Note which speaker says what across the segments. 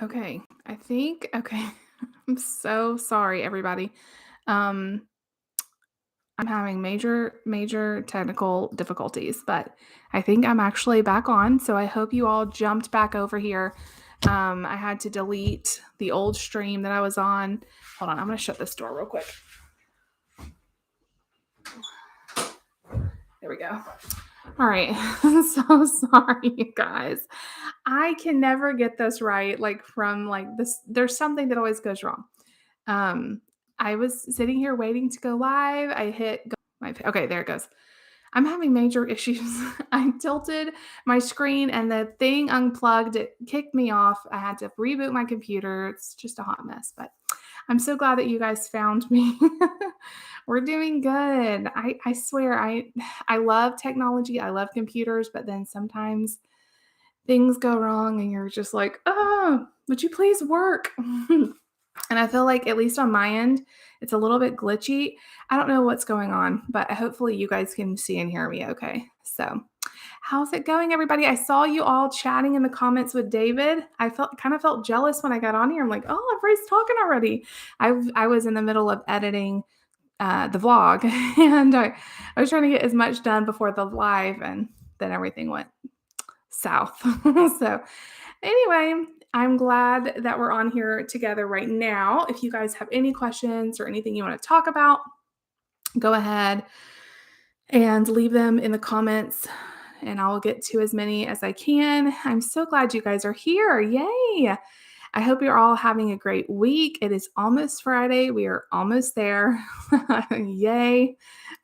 Speaker 1: Okay, okay. I'm so sorry, everybody. Um, I'm having major technical difficulties, but I think I'm actually back on. So I hope you all jumped back over here. I had to delete the old stream that I was on. Hold on, I'm going to shut this door real quick. There we go. All right. So sorry, you guys. I can never get this right. Like from like this, there's something that always goes wrong. Um, I was sitting here waiting to go live. I hit okay, there it goes. I'm having major issues. I tilted my screen and the thing unplugged. It kicked me off. I had to reboot my computer. It's just a hot mess, but I'm so glad that you guys found me. We're doing good. I swear I love technology. I love computers, but then sometimes things go wrong and you're just like, "Oh, would you please work?" And I feel like, at least on my end, it's a little bit glitchy. I don't know what's going on, but hopefully you guys can see and hear me okay. So, how's it going, everybody? I saw you all chatting in the comments with David. I felt jealous when I got on here. I'm like, oh, everybody's talking already. I was in the middle of editing the vlog, and I was trying to get as much done before the live, and then everything went south. So, anyway, I'm glad that we're on here together right now. If you guys have any questions or anything you want to talk about, go ahead and leave them in the comments and I'll get to as many as I can. I'm so glad you guys are here. Yay! I hope you're all having a great week. It is almost Friday. We are almost there. Yay.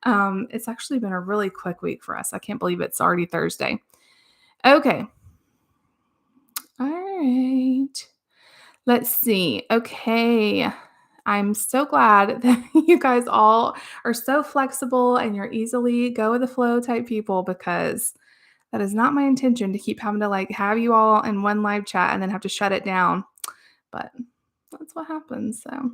Speaker 1: It's actually been a really quick week for us. I can't believe it's already Thursday. Okay. All right. Let's see. Okay. I'm so glad that you guys all are so flexible and you're easily go with the flow type people, because that is not my intention to keep having to like have you all in one live chat and then have to shut it down. But that's what happens. So,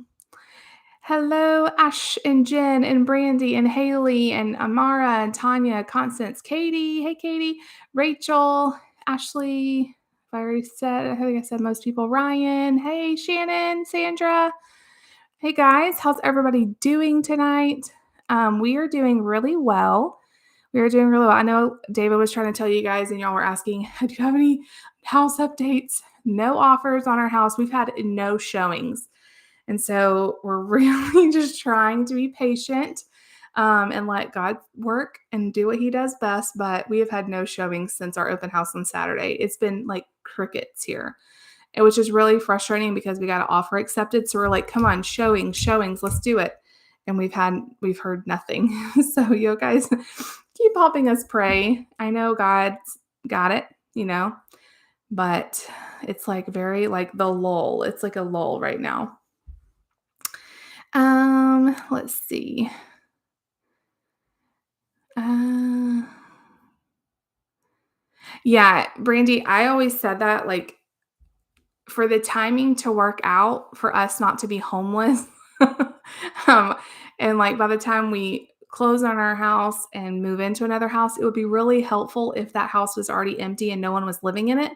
Speaker 1: hello, Ash and Jen and Brandy and Haley and Amara and Tanya, Constance, Katie. Hey, Katie, Rachel, Ashley. If I already said, I think I said most people. Ryan. Hey, Shannon, Sandra. Hey guys, how's everybody doing tonight? We are doing really well. We are doing really well. I know David was trying to tell you guys, and y'all were asking, do you have any house updates? No offers on our house. We've had no showings. And so we're really just trying to be patient and let God work and do what he does best. But we have had no showings since our open house on Saturday. It's been like crickets here, which is really frustrating because we got an offer accepted. So we're like, come on, showings, let's do it. And we've heard nothing. So you guys keep helping us pray. I know God's got it, but it's like very like the lull. It's like a lull right now. Let's see. Yeah, Brandy, I always said that, like, for the timing to work out for us not to be homeless. um, and like by the time we close on our house and move into another house, it would be really helpful if that house was already empty and no one was living in it.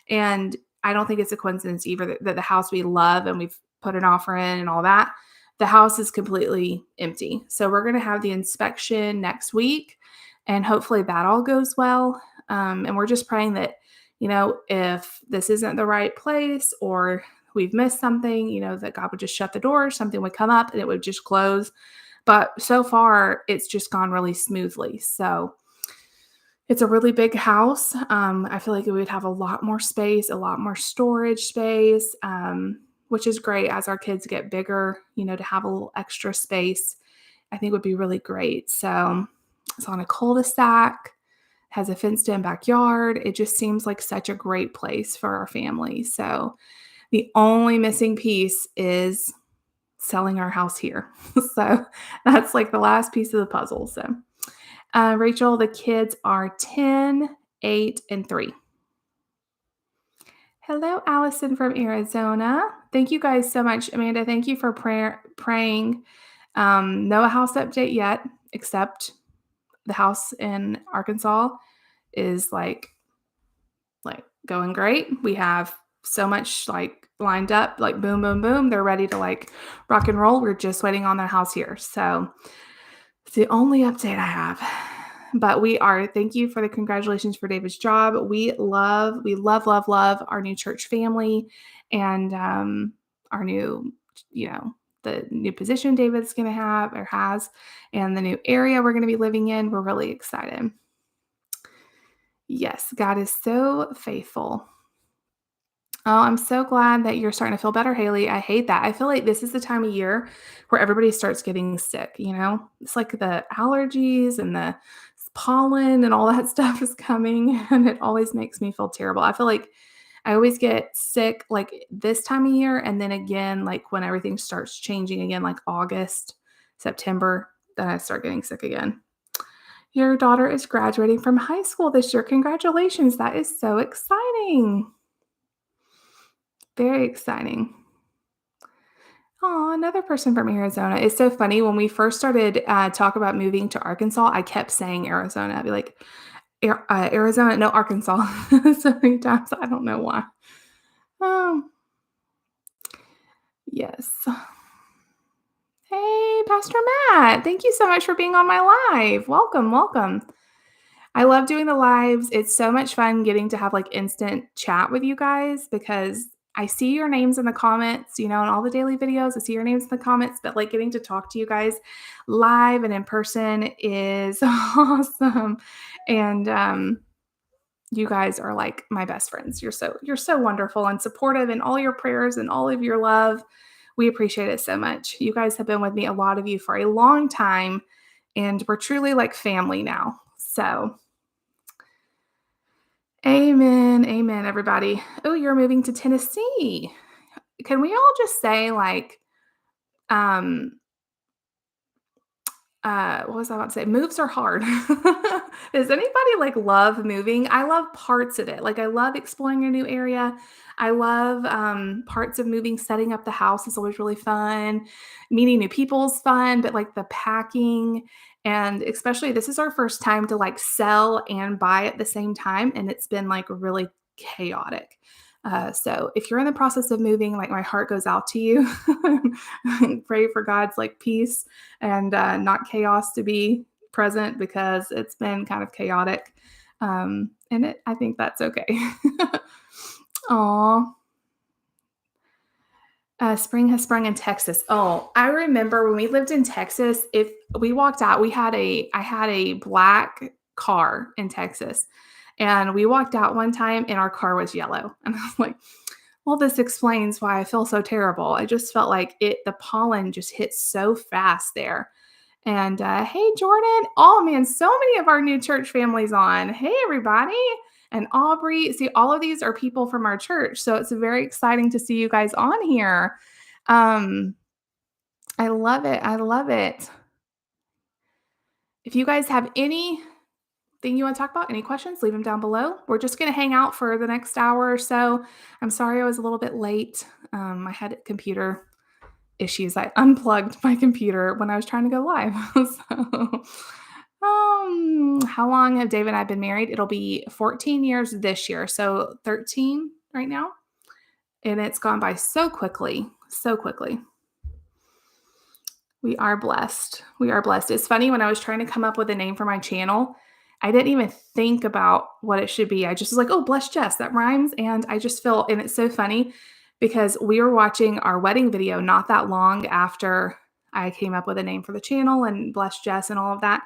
Speaker 1: And I don't think it's a coincidence either that the house we love and we've put an offer in and all that, the house is completely empty. So we're going to have the inspection next week and hopefully that all goes well. And we're just praying that, if this isn't the right place or we've missed something, that God would just shut the door, something would come up and it would just close. But so far, it's just gone really smoothly. So it's a really big house. I feel like we would have a lot more space, a lot more storage space, which is great as our kids get bigger, to have a little extra space, I think would be really great. So it's on a cul-de-sac, has a fenced-in backyard. It just seems like such a great place for our family. So the only missing piece is selling our house here. So that's like the last piece of the puzzle. So Rachel, the kids are 10, 8, and 3. Hello, Allison from Arizona. Thank you guys so much. Amanda, thank you for praying. No house update yet, except the house in Arkansas is like going great. We have so much like lined up, like boom, boom, boom. They're ready to like rock and roll. We're just waiting on their house here. So it's the only update I have. But thank you for the congratulations for David's job. We love, love, love our new church family and our new, you know, the new position David's going to have or has, and the new area we're going to be living in. We're really excited. Yes, God is so faithful. Oh, I'm so glad that you're starting to feel better, Haley. I hate that. I feel like this is the time of year where everybody starts getting sick, you know? It's like the allergies and the pollen and all that stuff is coming, and it always makes me feel terrible. I feel like I always get sick like this time of year, and then again, like when everything starts changing again, like August, September, then I start getting sick again. Your daughter is graduating from high school this year. Congratulations. That is so exciting. Very exciting. Oh, another person from Arizona. It's so funny. When we first started talk about moving to Arkansas, I kept saying Arizona. I'd be like, Arizona, no, Arkansas. So many times. I don't know why. Oh, yes. Hey, Pastor Matt. Thank you so much for being on my live. Welcome, welcome. I love doing the lives. It's so much fun getting to have like instant chat with you guys because I see your names in the comments, you know, in all the daily videos. I see your names in the comments, but like getting to talk to you guys live and in person is awesome. And you guys are like my best friends. You're so wonderful and supportive in all your prayers and all of your love. We appreciate it so much. You guys have been with me, a lot of you, for a long time, and we're truly like family now. So amen. Amen, everybody. Oh, you're moving to Tennessee. Can we all just say, like, um, what was I about to say? Moves are hard. Does anybody like love moving? I love parts of it. Like, I love exploring a new area. I love parts of moving, setting up the house is always really fun. Meeting new people is fun, but like the packing, and especially this is our first time to like sell and buy at the same time. And it's been like really chaotic. So if you're in the process of moving, like my heart goes out to you. Pray for God's like peace and not chaos to be present because it's been kind of chaotic. I think that's okay. Aw. Spring has sprung in Texas. Oh, I remember when we lived in Texas, if we walked out, I had a black car in Texas. And we walked out one time and our car was yellow. And I was like, well, this explains why I feel so terrible. I just felt like the pollen just hit so fast there. And hey, Jordan. Oh, man, so many of our new church families on. Hey, everybody. And Aubrey. See, all of these are people from our church. So it's very exciting to see you guys on here. Um, I love it. I love it. If you guys have anything you want to talk about, any questions, leave them down below. We're just going to hang out for the next hour or so. I'm sorry I was a little bit late. I had computer issues. I unplugged my computer when I was trying to go live. So, how long have David and I been married? It'll be 14 years this year. So 13 right now. And it's gone by so quickly, so quickly. We are blessed. We are blessed. It's funny, when I was trying to come up with a name for my channel, I didn't even think about what it should be. I just was like, oh, Bless Jess, that rhymes. And I just feel, and it's so funny because we were watching our wedding video not that long after I came up with a name for the channel and Bless Jess and all of that.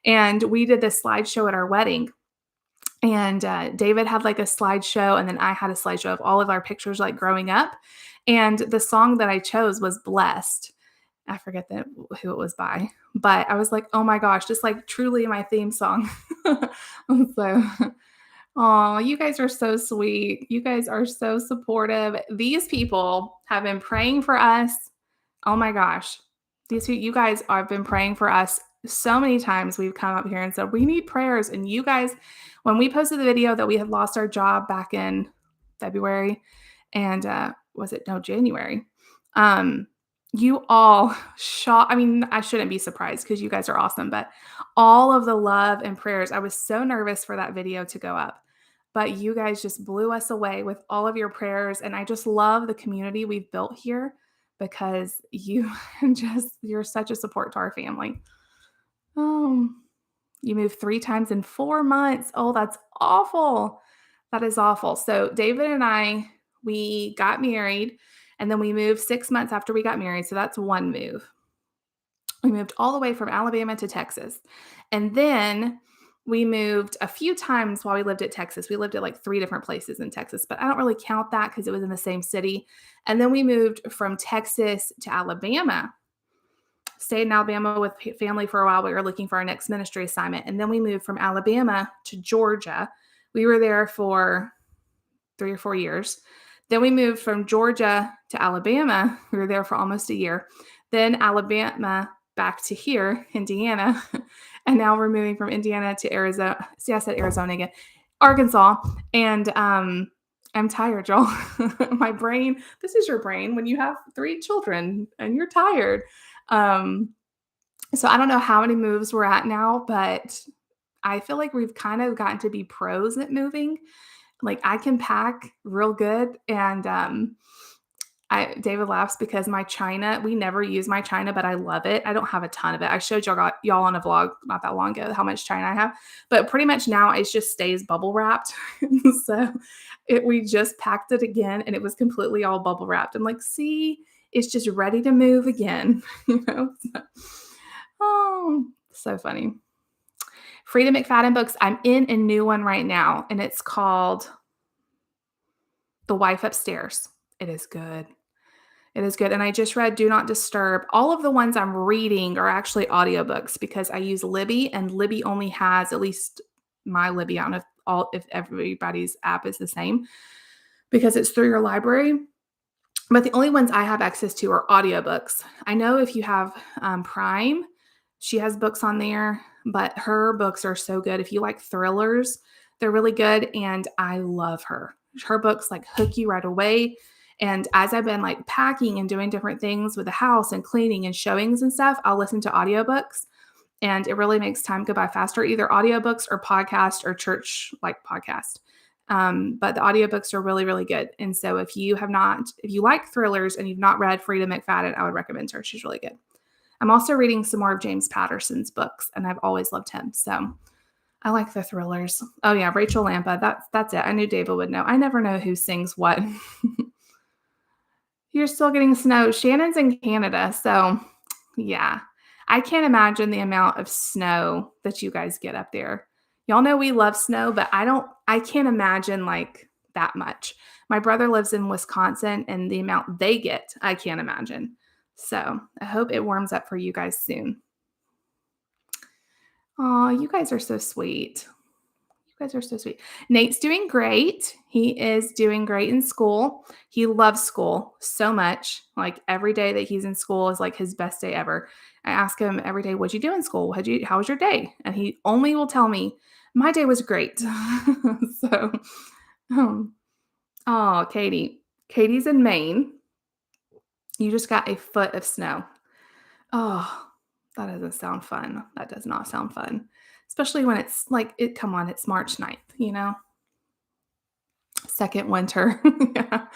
Speaker 1: And we did this slideshow at our wedding. And David had like a slideshow, and then I had a slideshow of all of our pictures like growing up. And the song that I chose was Blessed. I forget who it was by, but I was like, oh my gosh, just like truly my theme song. So, oh, you guys are so sweet. You guys are so supportive. These people have been praying for us. Oh my gosh. You guys have been praying for us so many times. We've come up here and said, we need prayers. And you guys, when we posted the video that we had lost our job back in February and January. You all shot. I mean, I shouldn't be surprised because you guys are awesome, but all of the love and prayers, I was so nervous for that video to go up. but you guys just blew us away with all of your prayers. And I just love the community we've built here because you're such a support to our family. Um, you moved 3 times in 4 months. Oh, that's awful. That is awful. So David and I, we got married and then we moved 6 months after we got married. So that's one move. We moved all the way from Alabama to Texas. And then we moved a few times while we lived at Texas. We lived at like 3 different places in Texas, but I don't really count that because it was in the same city. And then we moved from Texas to Alabama, stayed in Alabama with family for a while. We were looking for our next ministry assignment. And then we moved from Alabama to Georgia. We were there for 3 or 4 years. Then we moved from Georgia to Alabama. We were there for almost a year. Then Alabama back to here, Indiana. And now we're moving from Indiana to Arizona. See, I said Arizona again, Arkansas. And I'm tired, y'all. My brain, this is your brain when you have 3 children and you're tired. Um, so I don't know how many moves we're at now, but I feel like we've kind of gotten to be pros at moving. Like I can pack real good and David laughs because my china, we never use my china, but I love it. I don't have a ton of it. I showed y'all on a vlog not that long ago how much china I have, but pretty much now it just stays bubble wrapped. So we just packed it again and it was completely all bubble wrapped. I'm like, see, it's just ready to move again. So, oh, so funny. Frida McFadden books. I'm in a new one right now, and it's called The Wife Upstairs. It is good. It is good. And I just read Do Not Disturb. All of the ones I'm reading are actually audiobooks because I use Libby, and Libby only has, at least my Libby, I don't know if everybody's app is the same because it's through your library. But the only ones I have access to are audiobooks. I know if you have Prime, she has books on there, but her books are so good. If you like thrillers, they're really good. And I love her. Her books like hook you right away. And as I've been like packing and doing different things with the house and cleaning and showings and stuff, I'll listen to audiobooks. And it really makes time go by faster, either audiobooks or podcast or church like podcast. But the audiobooks are really, really good. And so if you like thrillers and you've not read Frida McFadden, I would recommend her. She's really good. I'm also reading some more of James Patterson's books, and I've always loved him. So I like the thrillers. Oh yeah, Rachel Lampa. That's it. I knew David would know. I never know who sings what. You're still getting snow. Shannon's in Canada, so yeah. I can't imagine the amount of snow that you guys get up there. Y'all know we love snow, but I can't imagine like that much. My brother lives in Wisconsin and the amount they get, I can't imagine. So I hope it warms up for you guys soon. Oh, you guys are so sweet. You guys are so sweet. Nate's doing great. He is doing great in school. He loves school so much. Like every day that he's in school is like his best day ever. I ask him every day, what'd you do in school? How was your day? And he only will tell me, my day was great. So, oh, Katie. Katie's in Maine. You just got a foot of snow. Oh, that doesn't sound fun. That does not sound fun. Especially when it's like come on, it's March 9th, you know? Second winter. Yeah.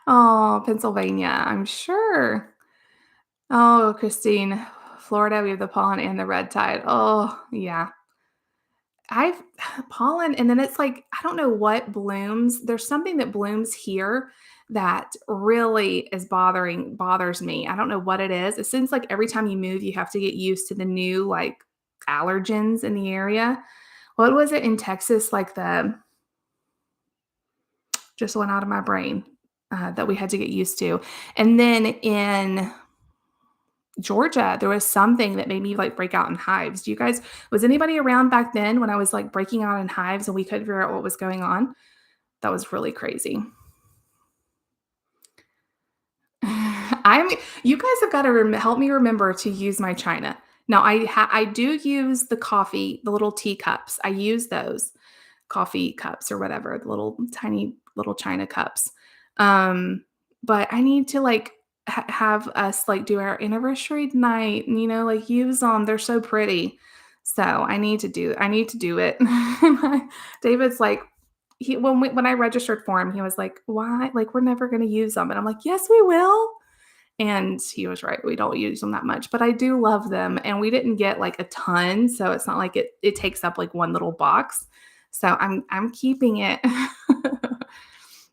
Speaker 1: Oh, Pennsylvania, I'm sure. Oh, Christine, Florida, we have the pollen and the red tide. Oh, yeah. I've pollen, and then it's like, I don't know what blooms. There's something that blooms here that really bothers me. I don't know what it is. It seems like every time you move, you have to get used to the new like allergens in the area. What was it in Texas? Like the just went out of my brain that we had to get used to. And then in Georgia, there was something that made me like break out in hives. Was anybody around back then when I was like breaking out in hives and we couldn't figure out what was going on? That was really crazy. You guys have got to help me remember to use my china. Now I do use the coffee, the little teacups. I use those coffee cups or whatever, the little tiny little china cups. But I need to like have us like do our anniversary night and like use them. They're so pretty. So I need to do it. David's like, when I registered for him, he was like, "Why? Like, we're never gonna use them." And I'm like, "Yes, we will." And he was right. We don't use them that much, but I do love them. And we didn't get like a ton, so it's not like it takes up like one little box. So I'm keeping it.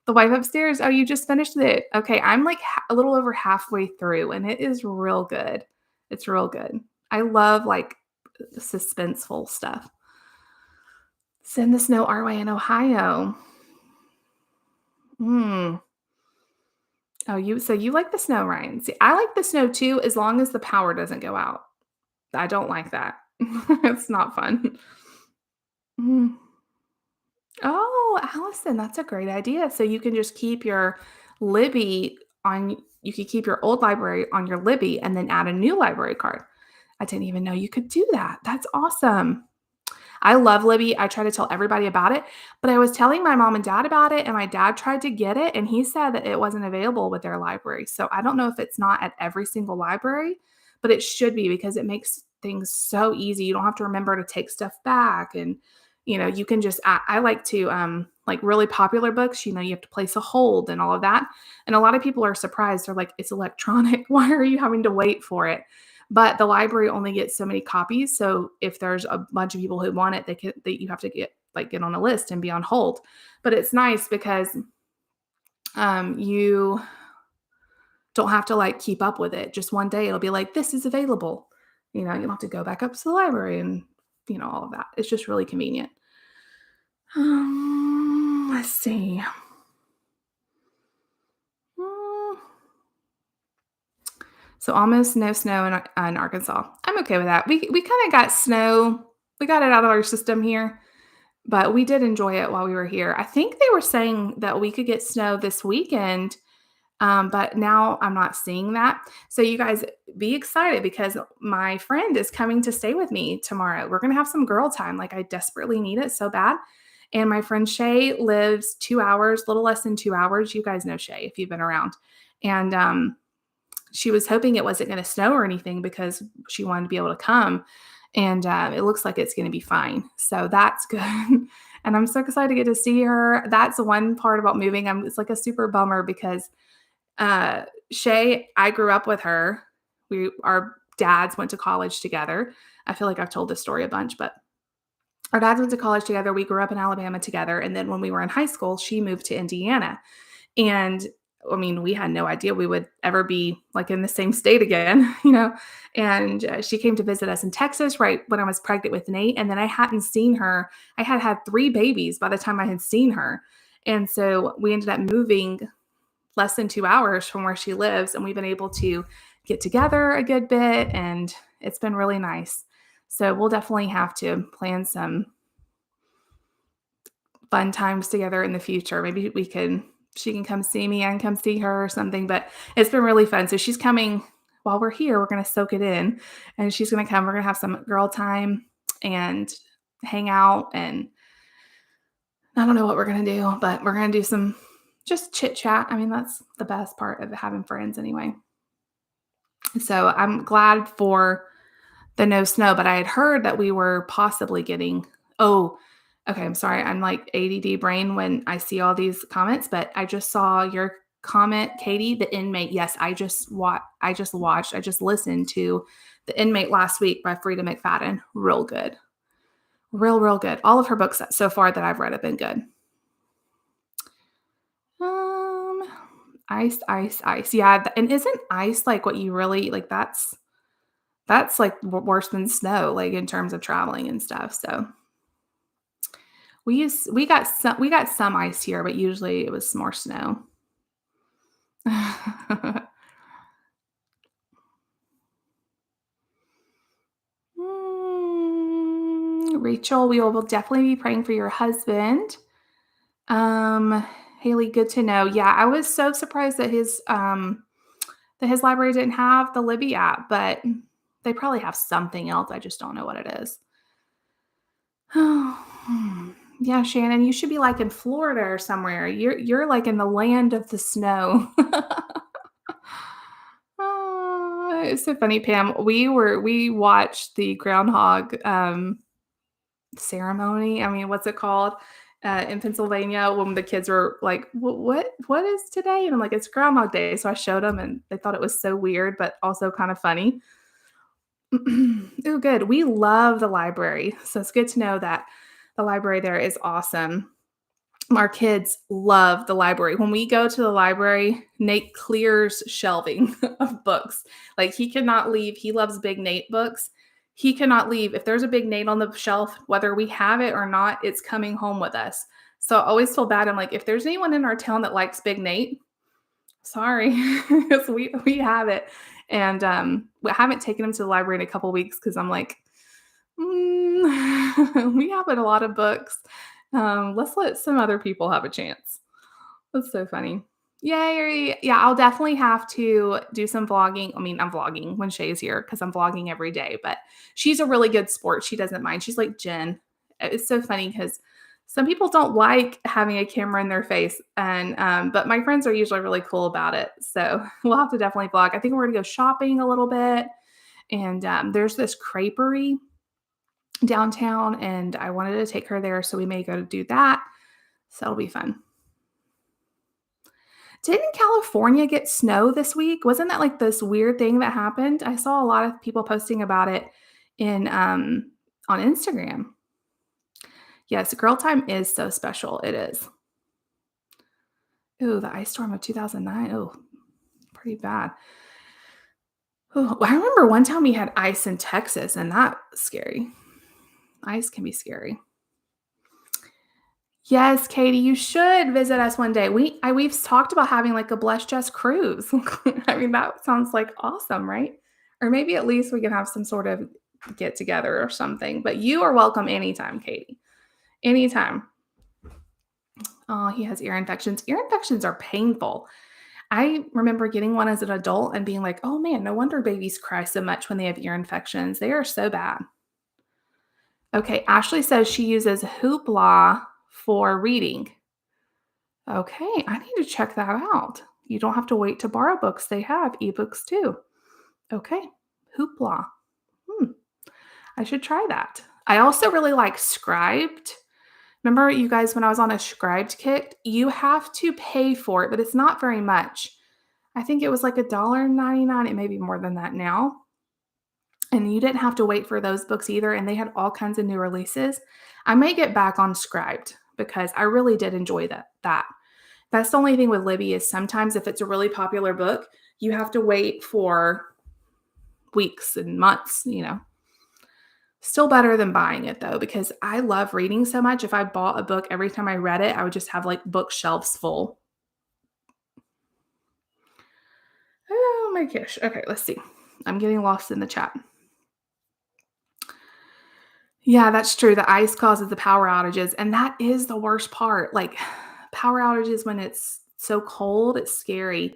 Speaker 1: The wife upstairs. Oh, you just finished it. Okay, I'm like a little over halfway through, and it is real good. It's real good. I love like suspenseful stuff. Send the snow our way in Ohio. Hmm. Oh, you like the snow, Ryan. See, I like the snow too, as long as the power doesn't go out. I don't like that. It's not fun. Mm. Oh, Allison, that's a great idea. So you can just keep your Libby on you could keep your old library on your Libby and then add a new library card. I didn't even know you could do that. That's awesome. I love Libby. I try to tell everybody about it, but I was telling my mom and dad about it, and my dad tried to get it, and he said that it wasn't available with their library. So I don't know if it's not at every single library, but it should be because it makes things so easy. You don't have to remember to take stuff back, and you can just. I like to like really popular books. You have to place a hold and all of that, and a lot of people are surprised. They're like, "It's electronic. Why are you having to wait for it?" But the library only gets so many copies, so if there's a bunch of people who want it, you have to get on a list and be on hold. But it's nice because, you don't have to, like, keep up with it. Just one day, it'll be like, "This is available." You don't have to go back up to the library and, all of that. It's just really convenient. Let's see. Mm, so almost no snow in Arkansas. I'm okay with that. We kinda got snow. We got it out of our system here. But we did enjoy it while we were here. I think they were saying that we could get snow this weekend, but now I'm not seeing that. So you guys be excited because my friend is coming to stay with me tomorrow. We're gonna have some girl time. Like I desperately need it so bad. And my friend Shay lives 2 hours, little less than 2 hours. You guys know Shay if you've been around. And she was hoping it wasn't going to snow or anything because she wanted to be able to come. And it looks like it's going to be fine. So that's good. And I'm so excited to get to see her. That's the one part about moving. It's like a super bummer because Shay, I grew up with her. Our dads went to college together. I feel like I've told this story a bunch, but our dads went to college together. We grew up in Alabama together. And then when we were in high school, she moved to Indiana. And I mean, we had no idea we would ever be like in the same state again, And she came to visit us in Texas right when I was pregnant with Nate. And then I hadn't seen her. I had had 3 babies by the time I had seen her. And so we ended up moving less than 2 hours from where she lives. And we've been able to get together a good bit. And it's been really nice. So we'll definitely have to plan some fun times together in the future. Maybe she can come see me, I can come see her or something, but it's been really fun. So she's coming while we're here. We're going to soak it in and she's going to come. We're going to have some girl time and hang out. And I don't know what we're going to do, but we're going to do some just chit chat. I mean, that's the best part of having friends anyway. So I'm glad for the no snow, but I had heard that we were possibly getting, oh, okay, I'm sorry. I'm like ADD brain when I see all these comments, but I just saw your comment, Katie, the inmate. Yes, I just listened to The Inmate last week by Frida McFadden. Real good. Real good. All of her books so far that I've read have been good. Ice. Yeah, and isn't ice like what you really like that's like worse than snow like in terms of traveling and stuff. So we got some ice here, but usually it was more snow. Rachel, we will definitely be praying for your husband. Haley, good to know. Yeah, I was so surprised that his library didn't have the Libby app, but they probably have something else. I just don't know what it is. Yeah, Shannon, you should be like in Florida or somewhere. You're like in the land of the snow. Oh, it's so funny, Pam. We watched the groundhog ceremony. I mean, what's it called? in Pennsylvania when the kids were like, what is today?" And I'm like, "It's Groundhog Day." So I showed them, and they thought it was so weird, but also kind of funny. Oh, good. We love the library. So it's good to know that the library there is awesome. Our kids love the library. When we go to the library, Nate clears shelving of books. Like he cannot leave. He loves big Nate books. He cannot leave. If there's a big Nate on the shelf, whether we have it or not, it's coming home with us. So I always feel bad. I'm like, if there's anyone in our town that likes big Nate, sorry, 'cause we have it. And I haven't taken him to the library in a couple weeks because I'm like, we have a lot of books. Let's let some other people have a chance. That's so funny. Yay. Yeah, I'll definitely have to do some vlogging. I mean, I'm vlogging when Shay's here because I'm vlogging every day, but she's a really good sport. She doesn't mind. She's like Jen. It's so funny because some people don't like having a camera in their face. And but my friends are usually really cool about it. So we'll have to definitely vlog. I think we're gonna go shopping a little bit. And there's this creperie downtown, and I wanted to take her there, so we may go to do that. So it'll be fun. Didn't California get snow this week? Wasn't that like this weird thing that happened? I saw a lot of people posting about it in on Instagram. Yes, girl time is so special. It is. Ooh, the ice storm of 2009. Oh, pretty bad. Ooh, I remember one time we had ice in Texas, and that was scary. Ice can be scary. Yes, Katie, you should visit us one day. We've talked about having like a Bless Jess cruise. I mean, that sounds like awesome, right? Or maybe at least we can have some sort of get together or something. But you are welcome anytime, Katie. Anytime. Oh, he has ear infections. Ear infections are painful. I remember getting one as an adult and being like, oh man, no wonder babies cry so much when they have ear infections. They are so bad. Okay, Ashley says she uses Hoopla for reading. Okay, I need to check that out. You don't have to wait to borrow books. They have ebooks too. Okay, Hoopla. Hmm, I should try that. I also really like Scribed. Remember, you guys, when I was on a Scribed kick, you have to pay for it, but it's not very much. I think it was like $1.99. It may be more than that now. And you didn't have to wait for those books either. And they had all kinds of new releases. I may get back on Scribed because I really did enjoy that. That's the only thing with Libby is sometimes if it's a really popular book, you have to wait for weeks and months. Still better than buying it though, because I love reading so much. If I bought a book every time I read it, I would just have like bookshelves full. Oh my gosh. Okay, let's see. I'm getting lost in the chat. Yeah, that's true. The ice causes the power outages, and that is the worst part. Like power outages when it's so cold, it's scary.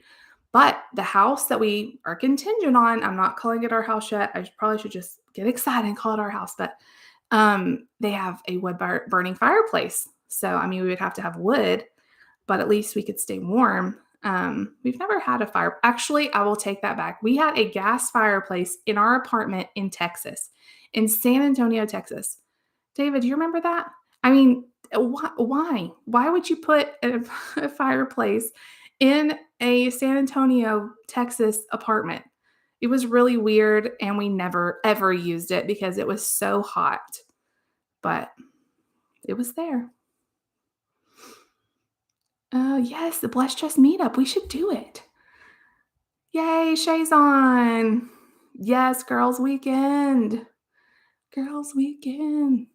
Speaker 1: But the house that we are contingent on, I'm not calling it our house yet. Probably should just get excited and call it our house. But they have a wood burning fireplace. So, I mean, we would have to have wood, but at least we could stay warm. We've never had a fire. Actually, I will take that back. We had a gas fireplace in our apartment in Texas, in San Antonio, Texas. David, do you remember that? I mean, why? Why would you put a fireplace in a San Antonio, Texas apartment? It was really weird, and we never ever used it because it was so hot. But it was there. Yes, the Bless Just meetup. We should do it. Yay, Shay's on. Yes, girls' weekend. Girls' weekend.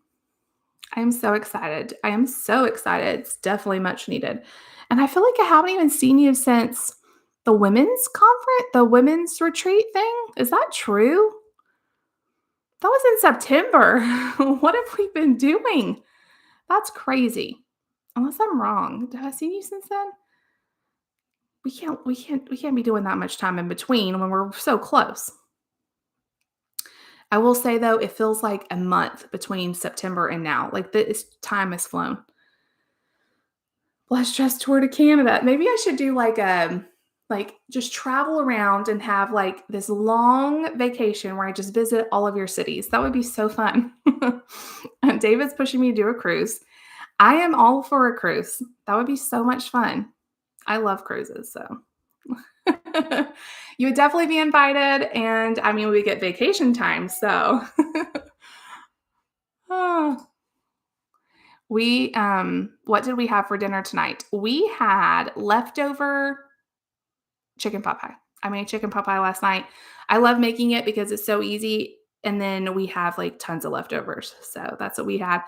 Speaker 1: I am so excited. I am so excited. It's definitely much needed. And I feel like I haven't even seen you since the women's conference, the women's retreat thing. Is that true? That was in September. What have we been doing? That's crazy. Unless I'm wrong. Have I seen you since then? We can't be doing that much time in between when we're so close. I will say though, it feels like a month between September and now. Like this time has flown. Let's just tour to Canada. Maybe I should do like just travel around and have like this long vacation where I just visit all of your cities. That would be so fun. And David's pushing me to do a cruise. I am all for a cruise. That would be so much fun. I love cruises, so you would definitely be invited, and I mean, we get vacation time, so Oh. What did we have for dinner tonight? We had leftover chicken pot pie. I made chicken pot pie last night. I love making it because it's so easy, and then we have, like, tons of leftovers, so that's what we had.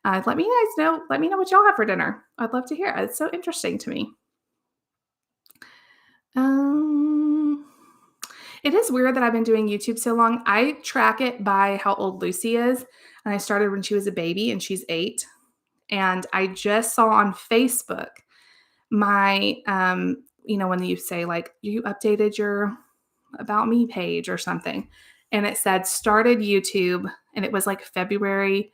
Speaker 1: Let me know what y'all have for dinner. I'd love to hear. It's so interesting to me. Um, it is weird that I've been doing YouTube so long. I track it by how old Lucy is, and I started when she was a baby, and she's 8. And I just saw on Facebook my, when you say, like, you updated your About Me page or something, and it said started YouTube, and it was like February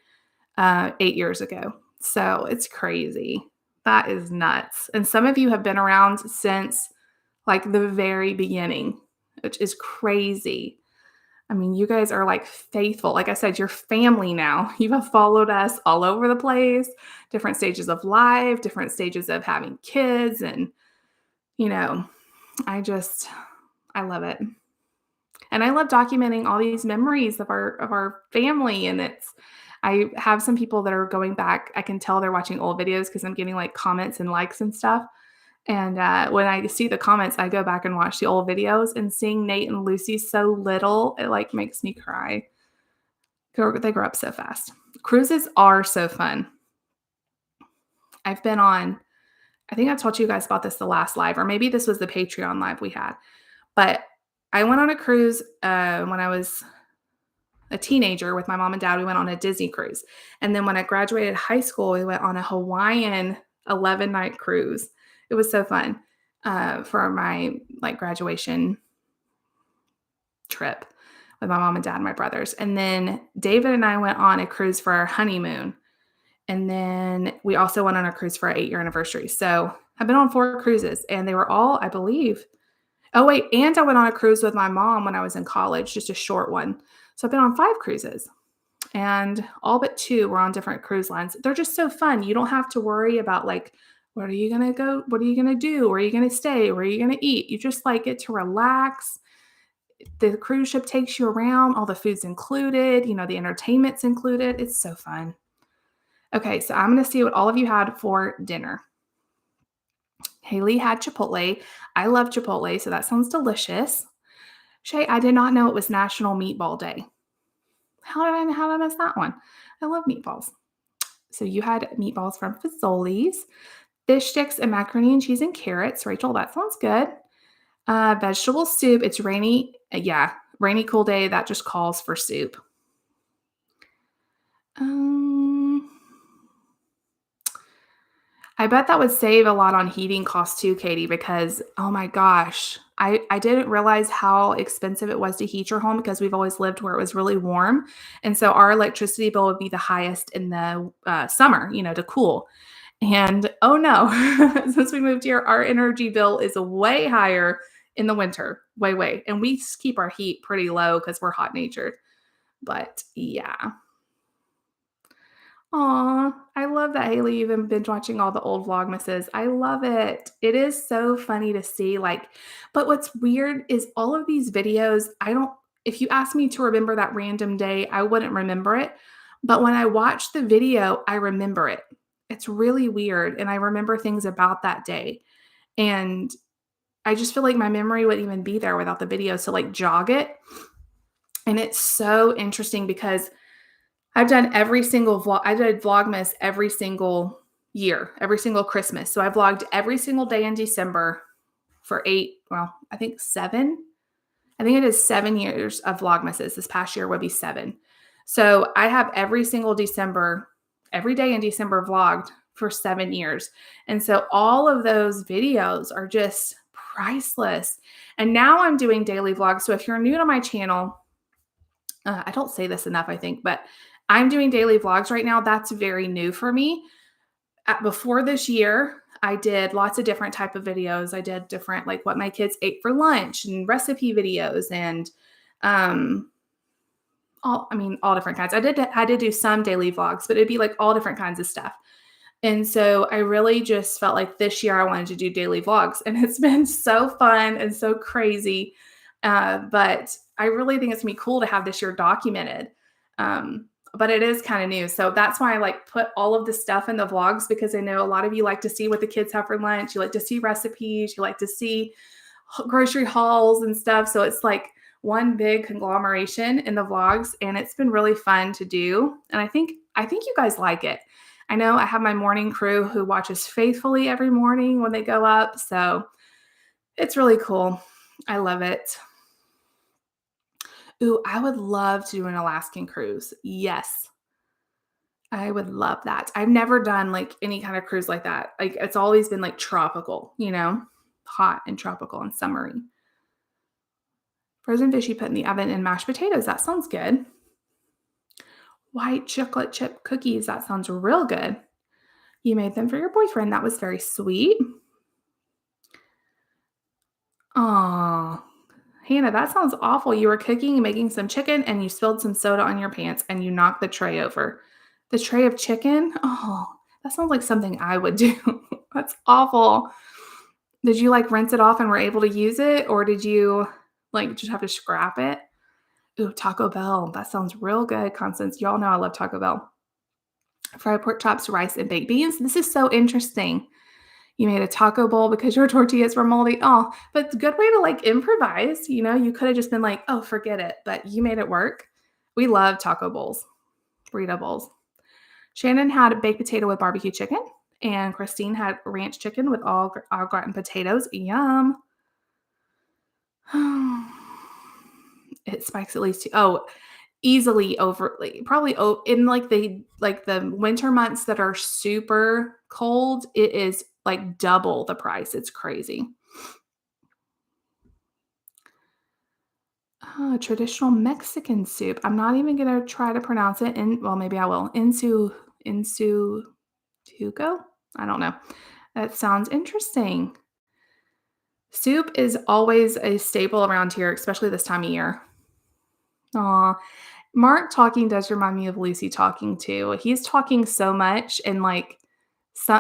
Speaker 1: 8 years ago. So it's crazy. That is nuts. And some of you have been around since like the very beginning, which is crazy. I mean, you guys are like faithful. Like I said, you're family now. You have followed us all over the place, different stages of life, different stages of having kids. And, you know, I just, I love it. And I love documenting all these memories of our family. And I have some people that are going back. I can tell they're watching old videos because I'm getting like comments and likes and stuff. And when I see the comments, I go back and watch the old videos, and seeing Nate and Lucy so little, it like makes me cry. They grow up so fast. Cruises are so fun. I've been on, I think I told you guys about this the last live, or maybe this was the Patreon live we had. But I went on a cruise when I was a teenager with my mom and dad. We went on a Disney cruise. And then when I graduated high school, we went on a Hawaiian 11-night cruise. It was so fun for my like graduation trip with my mom and dad and my brothers. And then David and I went on a cruise for our honeymoon. And then we also went on a cruise for our 8-year anniversary. So I've been on 4 cruises, and they were all, I believe. Oh, wait. And I went on a cruise with my mom when I was in college, just a short one. So I've been on 5 cruises, and all but 2 were on different cruise lines. They're just so fun. You don't have to worry about like, where are you going to go? What are you going to do? Where are you going to stay? Where are you going to eat? You just like get to relax. The cruise ship takes you around. All the food's included. The entertainment's included. It's so fun. Okay, so I'm going to see what all of you had for dinner. Haley had Chipotle. I love Chipotle, so that sounds delicious. Shay, I did not know it was National Meatball Day. How did I miss that one? I love meatballs. So you had meatballs from Fazoli's, fish sticks and macaroni and cheese and carrots. Rachel, that sounds good. Vegetable soup. It's rainy. Yeah, rainy, cool day. That just calls for soup. I bet that would save a lot on heating costs too, Katie, because oh my gosh, I didn't realize how expensive it was to heat your home because we've always lived where it was really warm. And so our electricity bill would be the highest in the summer, to cool. And oh no, since we moved here, our energy bill is way higher in the winter, way, way. And we keep our heat pretty low because we're hot natured. But yeah. Aw, I love that Haley even binge watching all the old Vlogmases. I love it. It is so funny to see, like, but what's weird is all of these videos, if you ask me to remember that random day, I wouldn't remember it. But when I watch the video, I remember it. It's really weird. And I remember things about that day. And I just feel like my memory wouldn't even be there without the videos to like jog it. And it's so interesting because I've done every single vlog. I did Vlogmas every single year, every single Christmas. So I vlogged every single day in December for I think 7. I think it is 7 years of Vlogmases. This past year would be 7. So I have every single December, every day in December vlogged for 7 years. And so all of those videos are just priceless. And now I'm doing daily vlogs. So if you're new to my channel, I don't say this enough, I think, but I'm doing daily vlogs right now. That's very new for me. Before this year, I did lots of different type of videos. I did different, like what my kids ate for lunch and recipe videos and all different kinds. I did do some daily vlogs, but it'd be like all different kinds of stuff. And so I really just felt like this year I wanted to do daily vlogs, and it's been so fun and so crazy. But I really think it's gonna be cool to have this year documented. But it is kind of new. So that's why I like put all of the stuff in the vlogs because I know a lot of you like to see what the kids have for lunch. You like to see recipes. You like to see grocery hauls and stuff. So it's like one big conglomeration in the vlogs, and it's been really fun to do. And I think you guys like it. I know I have my morning crew who watches faithfully every morning when they go up. So it's really cool. I love it. Ooh, I would love to do an Alaskan cruise. Yes, I would love that. I've never done like any kind of cruise like that. Like it's always been like tropical, hot and tropical and summery. Frozen fish you put in the oven and mashed potatoes. That sounds good. White chocolate chip cookies. That sounds real good. You made them for your boyfriend. That was very sweet. Aw, Hannah, that sounds awful. You were cooking and making some chicken and you spilled some soda on your pants and you knocked the tray over. The tray of chicken? Oh, that sounds like something I would do. That's awful. Did you like rinse it off and were able to use it? Or did you like just have to scrap it? Ooh, Taco Bell. That sounds real good, Constance. Y'all know I love Taco Bell. Fried pork chops, rice, and baked beans. This is so interesting. You made a taco bowl because your tortillas were moldy. Oh, but good way to like improvise. You could have just been like, oh, forget it. But you made it work. We love taco bowls, burrito bowls. Shannon had a baked potato with barbecue chicken, and Christine had ranch chicken with all au gratin potatoes. Yum. It spikes at least two. Oh, easily overly probably in like the winter months that are super cold, it is like double the price. It's crazy. Traditional Mexican soup. I'm not even gonna try to pronounce it. Well, maybe I will. Insu Hugo. I don't know. That sounds interesting. Soup is always a staple around here, especially this time of year. Aw, Mark talking does remind me of Lucy talking too. He's talking so much and like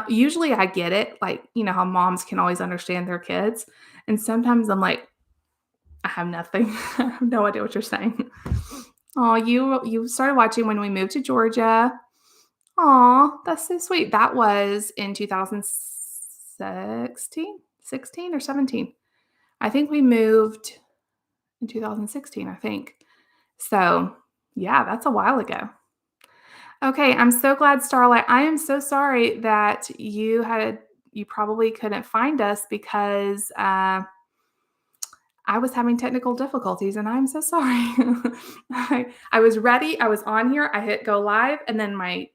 Speaker 1: usually I get it, like, how moms can always understand their kids. And sometimes I'm like, I have nothing. I have no idea what you're saying. Oh, you started watching when we moved to Georgia. Aw, that's so sweet. That was in 2016, 16 or 17. I think we moved in 2016, I think. So, yeah, that's a while ago. Okay, I'm so glad, Starlight. I am so sorry that you probably couldn't find us because I was having technical difficulties, and I'm so sorry. I was ready. I was on here. I hit go live, and then I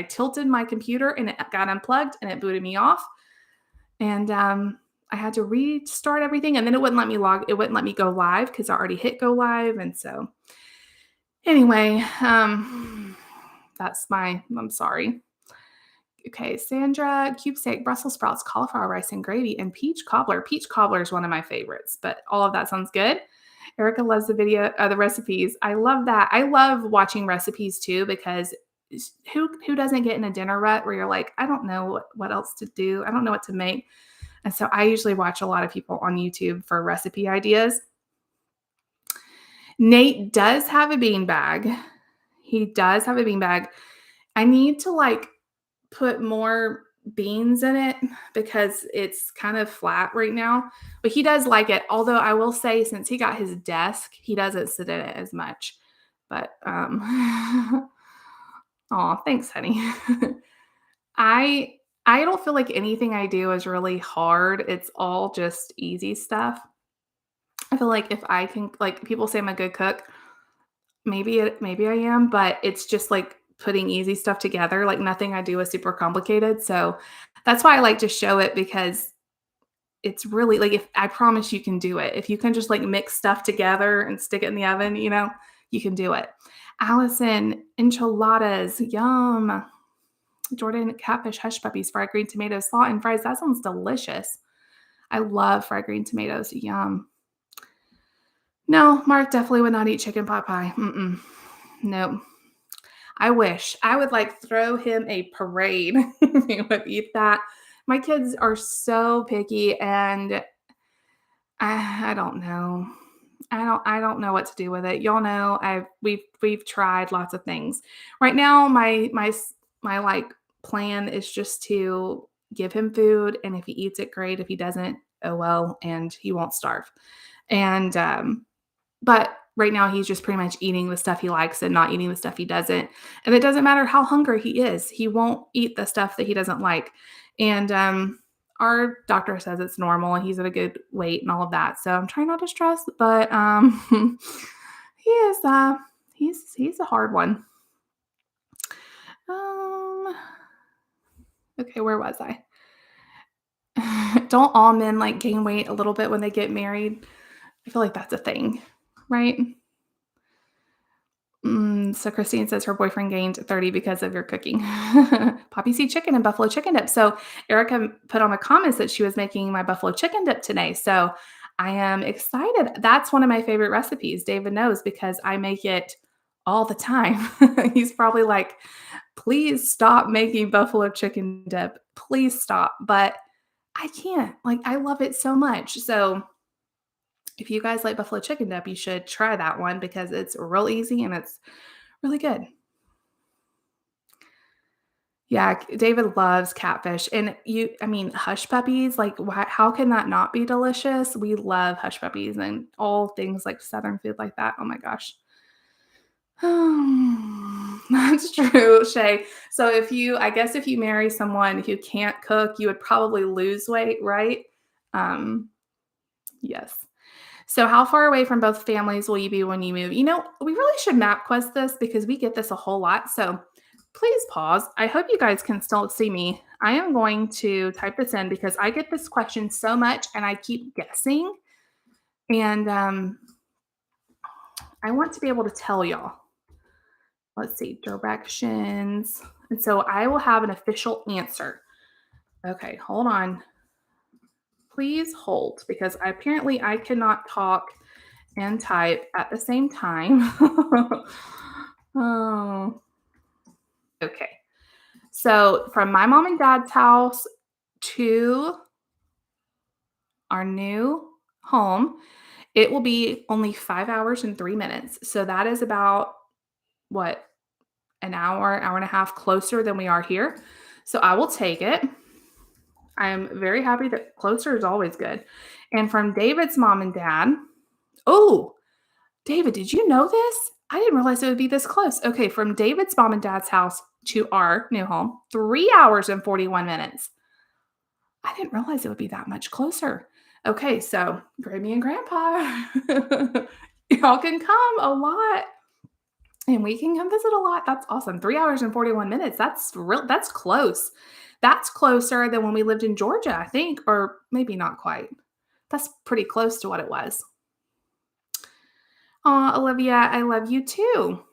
Speaker 1: tilted my computer, and it got unplugged, and it booted me off. And I had to restart everything, and then it wouldn't let me log. It wouldn't let me go live because I already hit go live, and so anyway, I'm sorry. Okay, Sandra, cube steak, Brussels sprouts, cauliflower rice and gravy, and peach cobbler. Peach cobbler is one of my favorites, but all of that sounds good. Erica loves the recipes. I love that. I love watching recipes too because who doesn't get in a dinner rut where you're like, I don't know what else to do. I don't know what to make. And so I usually watch a lot of people on YouTube for recipe ideas. Nate does have a bean bag. He does have a bean bag. I need to like put more beans in it because it's kind of flat right now. But he does like it. Although I will say, since he got his desk, he doesn't sit in it as much. But oh, thanks, honey. I I don't feel like anything I do is really hard. It's all just easy stuff. I feel like if I can, like, people say I'm a good cook. Maybe I am, but it's just like putting easy stuff together. Like nothing I do is super complicated. So that's why I like to show it because it's really like, if I promise you can do it. If you can just like mix stuff together and stick it in the oven, you can do it. Allison, enchiladas, yum. Jordan, catfish, hush puppies, fried green tomatoes, salt and fries. That sounds delicious. I love fried green tomatoes. Yum. No, Mark definitely would not eat chicken pot pie. Nope. I wish. I would, like, throw him a parade if he would eat that. My kids are so picky, and I don't know. I don't know what to do with it. Y'all know we've tried lots of things. Right now, my, like, plan is just to give him food, and if he eats it, great. If he doesn't, oh well, and he won't starve. And, but right now he's just pretty much eating the stuff he likes and not eating the stuff he doesn't. And it doesn't matter how hungry he is, he won't eat the stuff that he doesn't like. And our doctor says it's normal and he's at a good weight and all of that. So I'm trying not to stress, but he is he's a hard one. Um okay, where was I? Don't all men like gain weight a little bit when they get married? I feel like that's a thing, right? So Christine says her boyfriend gained 30 because of your cooking. Poppy seed chicken and buffalo chicken dip. So Erica put on the comments that she was making my buffalo chicken dip today. So I am excited. That's one of my favorite recipes. David knows because I make it all the time. He's probably like, please stop making buffalo chicken dip. Please stop. But I can't. Like, I love it so much. So if you guys like buffalo chicken dip, you should try that one because it's real easy and it's really good. Yeah, David loves catfish, and I mean, hush puppies, like, how can that not be delicious? We love hush puppies and all things like Southern food like that. Oh my gosh. That's true, Shay. So I guess if you marry someone who can't cook, you would probably lose weight, right? Um, yes. So, how far away from both families will you be when you move? We really should map quest this because we get this a whole lot. So, please pause. I hope you guys can still see me. I am going to type this in because I get this question so much and I keep guessing. And I want to be able to tell y'all. Let's see, directions. And so I will have an official answer. Okay, hold on. Please hold because apparently I cannot talk and type at the same time. Oh, okay. So from my mom and dad's house to our new home, it will be only 5 hours and 3 minutes. So that is about what, an hour and a half closer than we are here. So I will take it. I am very happy that closer is always good. And from David's mom and dad, oh, David, did you know this? I didn't realize it would be this close. Okay, from David's mom and dad's house to our new home, 3 hours and 41 minutes. I didn't realize it would be that much closer. Okay, so Grammy and Grandpa, y'all can come a lot and we can come visit a lot. That's awesome. 3 hours and 41 minutes. That's close. That's closer than when we lived in Georgia, I think, or maybe not quite. That's pretty close to what it was. Aw, Olivia, I love you too.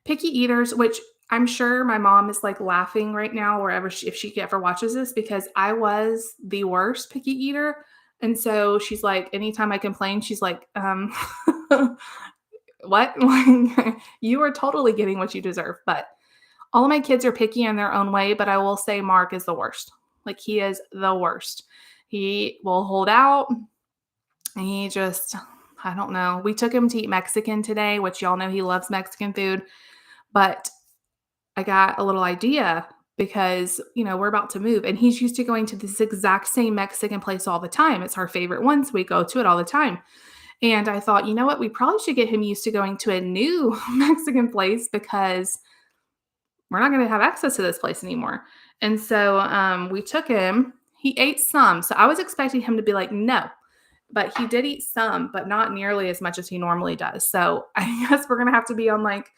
Speaker 1: Picky eaters, which I'm sure my mom is like laughing right now wherever if she ever watches this because I was the worst picky eater. And so she's like, anytime I complain, she's like, what? Like, you are totally getting what you deserve. But all of my kids are picky in their own way, but I will say Mark is the worst. Like, he is the worst. He will hold out. He just, I don't know. We took him to eat Mexican today, which y'all know he loves Mexican food. But I got a little idea because, we're about to move and he's used to going to this exact same Mexican place all the time. It's our favorite one. So we go to it all the time. And I thought, you know what? We probably should get him used to going to a new Mexican place because we're not going to have access to this place anymore. And so we took him. He ate some. So I was expecting him to be like, no, but he did eat some, but not nearly as much as he normally does. So I guess we're going to have to be on like,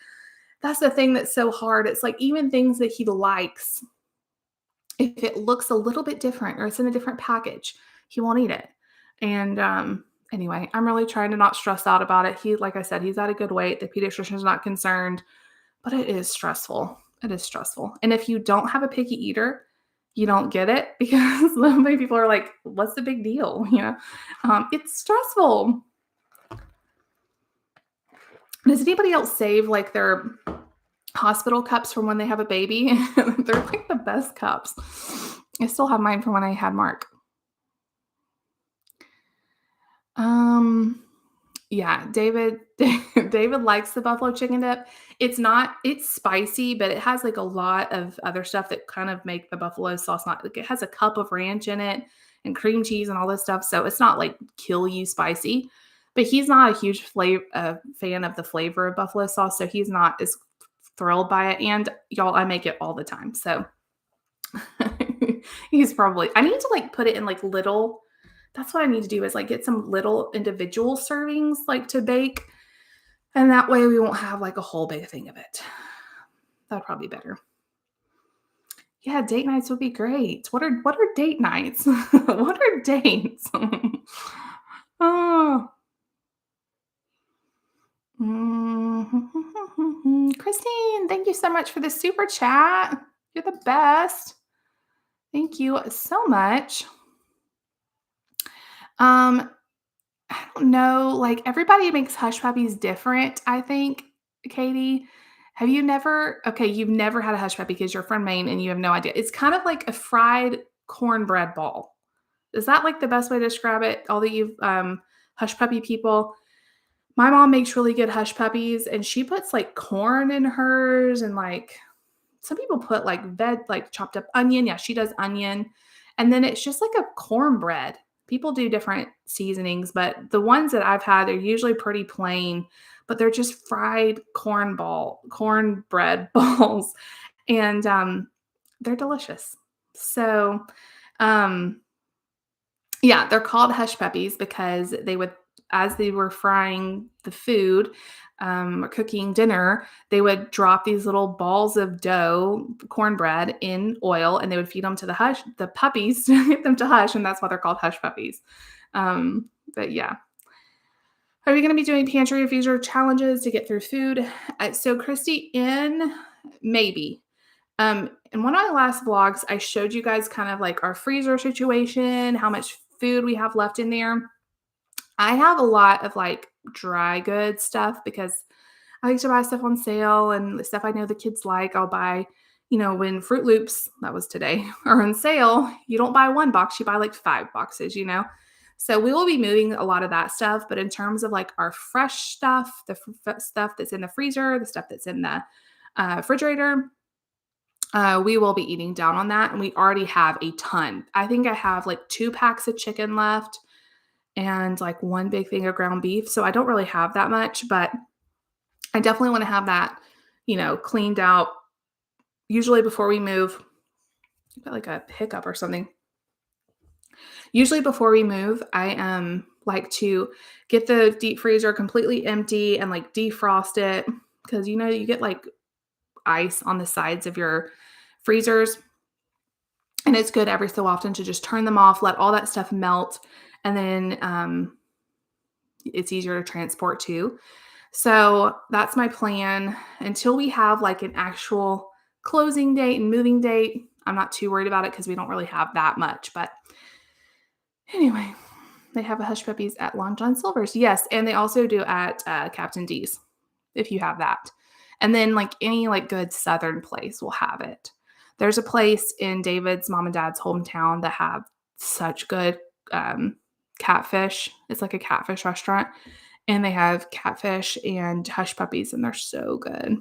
Speaker 1: that's the thing that's so hard. It's like even things that he likes, if it looks a little bit different or it's in a different package, he won't eat it. And anyway, I'm really trying to not stress out about it. Like I said, he's at a good weight. The pediatrician's not concerned, but it is stressful. It is stressful. And if you don't have a picky eater, you don't get it because many people are like, what's the big deal? It's stressful. Does anybody else save like their hospital cups from when they have a baby. They're like the best cups. I still have mine from when I had Mark. Um, yeah, David likes the buffalo chicken dip. It's spicy, but it has like a lot of other stuff that kind of make the buffalo sauce not like it has a cup of ranch in it and cream cheese and all this stuff. So it's not like kill you spicy. But he's not a huge fan of the flavor of buffalo sauce, so he's not as thrilled by it. And y'all, I make it all the time. So he's probably I need to like put it in like little that's what I need to do is like get some little individual servings like to bake. And that way we won't have like a whole big thing of it. That'd probably be better. Yeah, date nights would be great. What are date nights? What are dates? Oh. Christine, thank you so much for the super chat. You're the best. Thank you so much. Um, I don't know, like, everybody makes hush puppies different, I think, Katie. Have you never okay, you've never had a hush puppy because you're from Maine and you have no idea. It's kind of like a fried cornbread ball. Is that, like, the best way to describe it? All the you, hush puppy people. My mom makes really good hush puppies, and she puts, like, corn in hers and, like, some people put, like, chopped up onion. Yeah, she does onion, and then it's just like a cornbread. People do different seasonings, but the ones that I've had, they're usually pretty plain, but they're just fried cornbread balls, and, they're delicious. So, um yeah, they're called hush puppies because they would as they were frying the food, or cooking dinner, they would drop these little balls of dough, cornbread in oil, and they would feed them to the puppies to get them to hush, and that's why they're called hush puppies. But yeah. Are we gonna be doing pantry refuser challenges to get through food? So Christy, in maybe. In one of my last vlogs, I showed you guys kind of like our freezer situation, how much food we have left in there. I have a lot of like dry goods stuff because I like to buy stuff on sale and the stuff I know the kids like. I'll buy, when Fruit Loops, that was today, are on sale, you don't buy one box, you buy like 5 boxes. So we will be moving a lot of that stuff. But in terms of like our fresh stuff, the stuff that's in the freezer, the stuff that's in the refrigerator, we will be eating down on that. And we already have a ton. I think I have like 2 packs of chicken left and like one big thing of ground beef. So I don't really have that much, but I definitely want to have that, cleaned out. Usually before we move, got like a hiccup or something. Usually before we move, I like to get the deep freezer completely empty and like defrost it because you get like ice on the sides of your freezers. And it's good every so often to just turn them off, let all that stuff melt, and then it's easier to transport too. So that's my plan until we have like an actual closing date and moving date. I'm not too worried about it because we don't really have that much. But anyway, they have a Hush Puppies at Long John Silver's. Yes. And they also do at Captain D's if you have that. And then like any like good Southern place will have it. There's a place in David's mom and dad's hometown that have such good catfish. It's like a catfish restaurant. And they have catfish and hush puppies, and they're so good.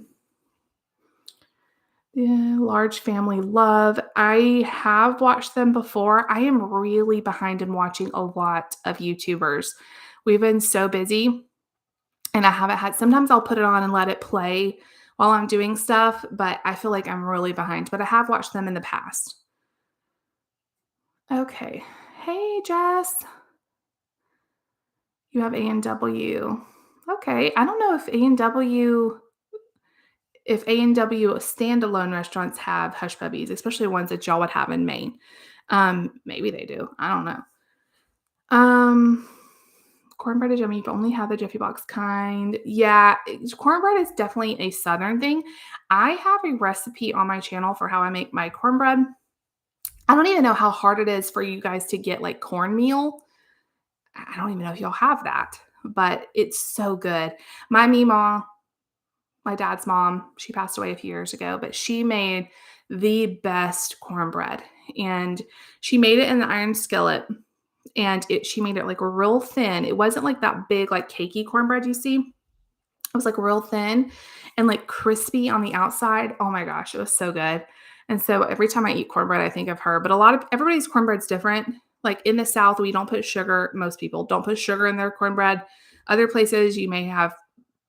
Speaker 1: Yeah, large family love. I have watched them before. I am really behind in watching a lot of YouTubers. We've been so busy, and I haven't had sometimes I'll put it on and let it play while I'm doing stuff, but I feel like I'm really behind, but I have watched them in the past. Okay. Hey, Jess. You have A&W. Okay. I don't know if A&W standalone restaurants have hush puppies, especially ones that y'all would have in Maine. Maybe they do. I don't know. Um, Cornbread is yummy. You can only have the Jiffy Box kind. Yeah, cornbread is definitely a Southern thing. I have a recipe on my channel for how I make my cornbread. I don't even know how hard it is for you guys to get like cornmeal. I don't even know if y'all have that, but it's so good. My Meemaw my dad's mom. She passed away a few years ago, but she made the best cornbread. And she made it in the iron skillet and she made it like real thin. It wasn't like that big, like cakey cornbread you see. It was like real thin and like crispy on the outside. Oh my gosh, it was so good. And so every time I eat cornbread, I think of her. But a lot of everybody's cornbread's different. Like in the South, we don't put sugar. Most people don't put sugar in their cornbread. Other places, you may have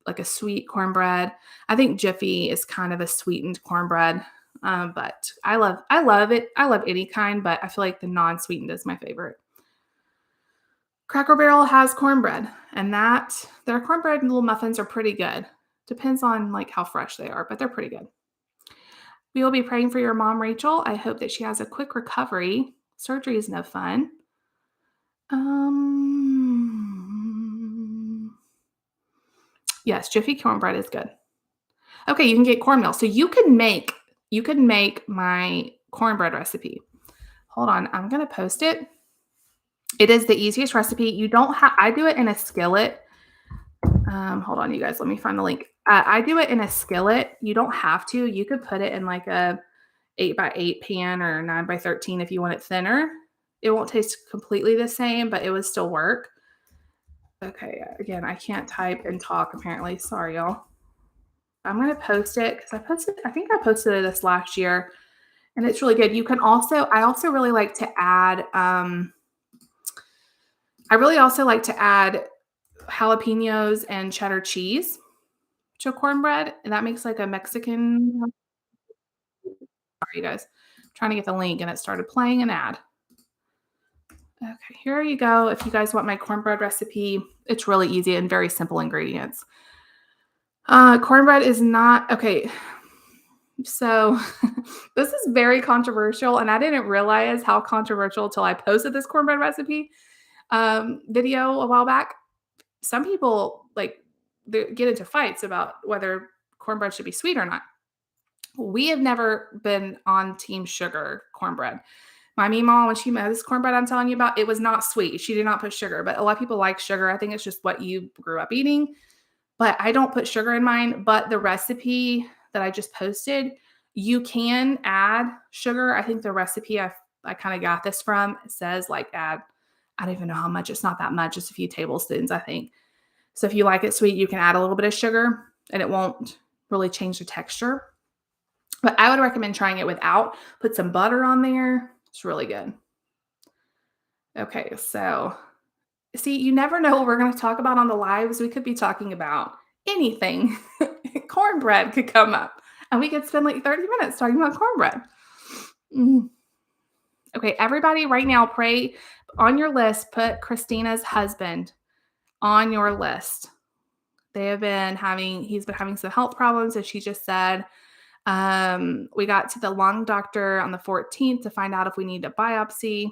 Speaker 1: like a sweet cornbread. I think Jiffy is kind of a sweetened cornbread. But I love it. I love any kind, but I feel like the non-sweetened is my favorite. Cracker Barrel has cornbread, and that their cornbread little muffins are pretty good. Depends on like how fresh they are, but they're pretty good. We will be praying for your mom, Rachel. I hope that she has a quick recovery. Surgery is no fun. Yes, Jiffy cornbread is good. Okay, you can get cornmeal. So you can make my cornbread recipe. Hold on, I'm gonna post it. It is the easiest recipe. You don't have. I do it in a skillet. Hold on, you guys. Let me find the link. I do it in a skillet. You don't have to. You could put it in like a 8x8 pan or 9x13 if you want it thinner. It won't taste completely the same, but it would still work. Okay, again, I can't type and talk apparently. Sorry, y'all. I'm gonna post it because I think I posted it this last year, and it's really good. You can also, I also really like to add, I really also like to add jalapenos and cheddar cheese to cornbread, and that makes like a Mexican. Sorry, you guys. I'm trying to get the link, and it started playing an ad. Okay, here you go. If you guys want my cornbread recipe, it's really easy and very simple ingredients. Cornbread is not okay. So this is very controversial, and I didn't realize how controversial till I posted this cornbread recipe video a while back. Some people like they get into fights about whether cornbread should be sweet or not. We have never been on team sugar cornbread. My meemaw, when she made this cornbread I'm telling you about, it was not sweet. She did not put sugar, but a lot of people like sugar. I think it's just what you grew up eating. But I don't put sugar in mine. But the recipe that I just posted, you can add sugar. I think the recipe I kind of got this from it says like add, I don't even know how much. It's not that much. Just a few tablespoons, I think. So if you like it sweet, you can add a little bit of sugar and it won't really change the texture. But I would recommend trying it without. Put some butter on there. It's really good. Okay, so see, you never know what we're going to talk about on the lives. We could be talking about anything. Cornbread could come up, and we could spend like 30 minutes talking about cornbread. Mm. Okay, everybody, right now, pray on your list. Put Christina's husband on your list. He's been having some health problems, as she just said. We got to the lung doctor on the 14th to find out if we need a biopsy,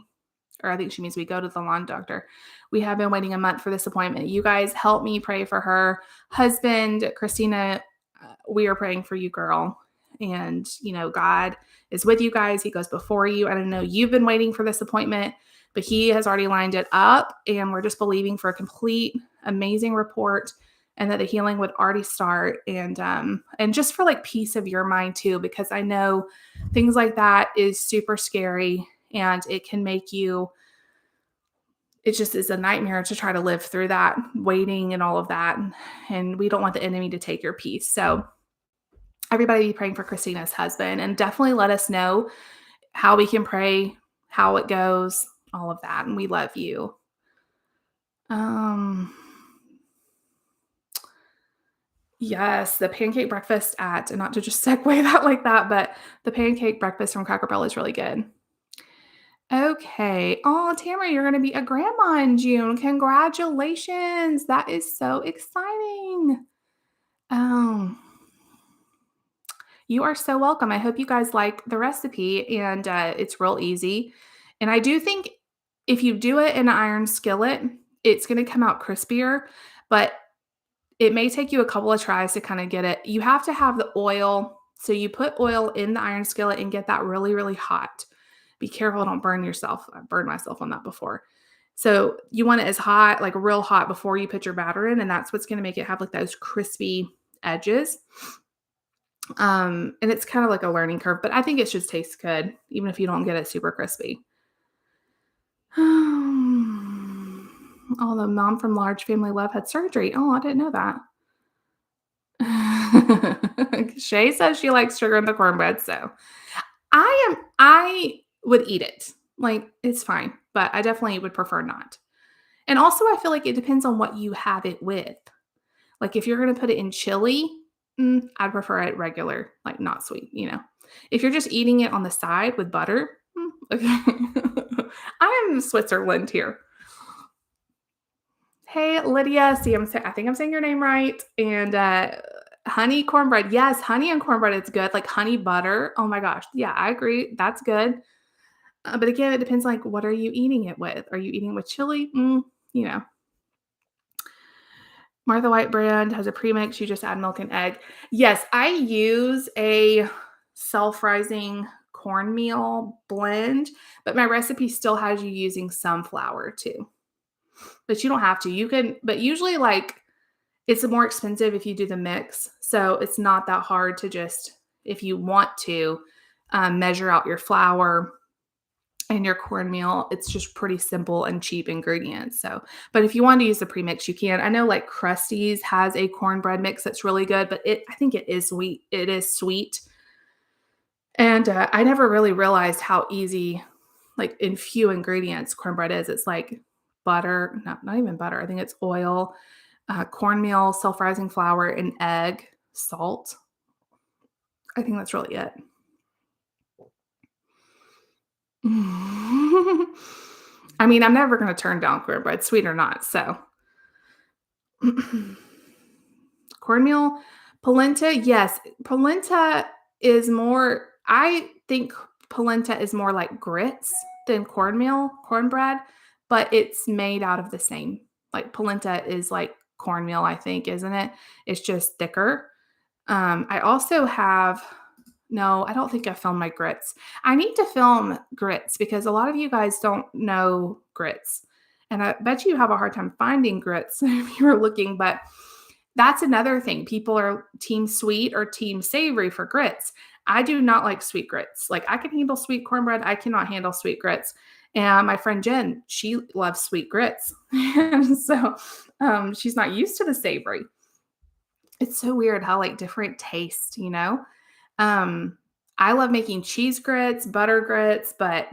Speaker 1: or I think she means we go to the lung doctor. We have been waiting a month for this appointment. You guys help me pray for her husband, Christina. We are praying for you, girl. And, God is with you guys. He goes before you. I don't know, you've been waiting for this appointment, but he has already lined it up. And we're just believing for a complete, amazing report and that the healing would already start. And just for like peace of your mind too, because I know things like that is super scary and it can make you, it just is a nightmare to try to live through that, waiting and all of that. And we don't want the enemy to take your peace. So everybody be praying for Christina's husband and definitely let us know how we can pray, how it goes, all of that. And we love you. Yes, the pancake breakfast and not to just segue that like that, but the pancake breakfast from Cracker Barrel is really good. Okay. Oh, Tamara, you're going to be a grandma in June. Congratulations. That is so exciting. Um, you are so welcome. I hope you guys like the recipe and it's real easy. And I do think if you do it in an iron skillet, it's going to come out crispier, but it may take you a couple of tries to kind of get it. You have to have the oil. So you put oil in the iron skillet and get that really, really hot. Be careful, don't burn yourself. I burned myself on that before. So you want it as hot, like real hot before you put your batter in. And that's what's going to make it have like those crispy edges. And it's kind of like a learning curve, but I think it should taste good, even if you don't get it super crispy. Oh, the mom from Large Family Love had surgery. Oh, I didn't know that. Shay says she likes sugar in the cornbread, so I would eat it. Like, it's fine, but I definitely would prefer not. And also, I feel like it depends on what you have it with. Like, if you're gonna put it in chili, I'd prefer it regular, like, not sweet, you know? If you're just eating it on the side with butter, okay. I am Switzerland here. Hey, Lydia. See, I think I'm saying your name right. And honey cornbread. Yes, honey and cornbread is good. Like honey butter. Oh my gosh. Yeah, I agree. That's good. But again, it depends. Like, what are you eating it with? Are you eating with chili? You know, Martha White brand has a premix. You just add milk and egg. Yes, I use a self-rising cornmeal blend, but my recipe still has you using some flour too. But you don't have to. You can, but usually, like, it's more expensive if you do the mix. So it's not that hard to just, if you want to, measure out your flour and your cornmeal. It's just pretty simple and cheap ingredients. So, but if you want to use the premix, you can. I know like Krusty's has a cornbread mix that's really good, but I think it is sweet. It is sweet. And I never really realized how easy, like in few ingredients, cornbread is. It's like butter, not even butter. I think it's oil, cornmeal, self-rising flour, and egg, salt. I think that's really it. I mean, I'm never going to turn down cornbread, sweet or not. So, cornmeal, polenta, yes, polenta is more. I think polenta is more like grits than cornbread, but it's made out of the same. Like polenta is like cornmeal, I think, isn't it? It's just thicker. I also have no, I don't think I filmed my grits. I need to film grits because a lot of you guys don't know grits. And I bet you have a hard time finding grits if you're looking, but that's another thing. People are team sweet or team savory for grits. I do not like sweet grits. Like I can handle sweet cornbread, I cannot handle sweet grits. And my friend Jen, she loves sweet grits. And so she's not used to the savory. It's so weird how like different taste, you know? Um, I love making cheese grits, butter grits, but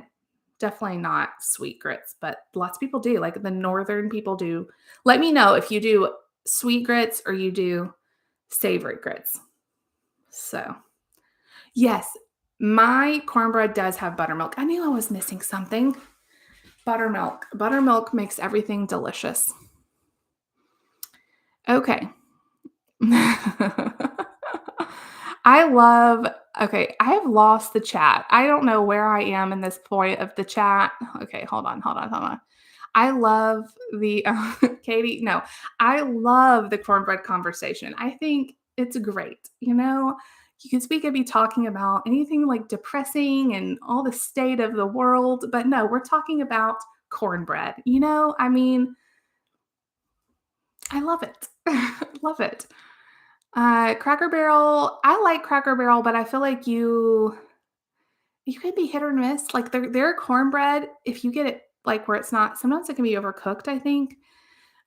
Speaker 1: definitely not sweet grits. But lots of people do, like the northern people do. Let me know if you do sweet grits or you do savory grits. So, yes, my cornbread does have buttermilk. I knew I was missing something. Buttermilk. Buttermilk makes everything delicious. Okay. I have lost the chat. I don't know where I am in this point of the chat. Okay, hold on. I love the Katie. No, I love the cornbread conversation. I think it's great. You know, because we could be talking about anything like depressing and all the state of the world, but no, we're talking about cornbread. You know, I mean, I love it. Love it. Cracker Barrel, I like Cracker Barrel, but I feel like you can be hit or miss. Like their cornbread, if you get it like where it's not, sometimes it can be overcooked, I think.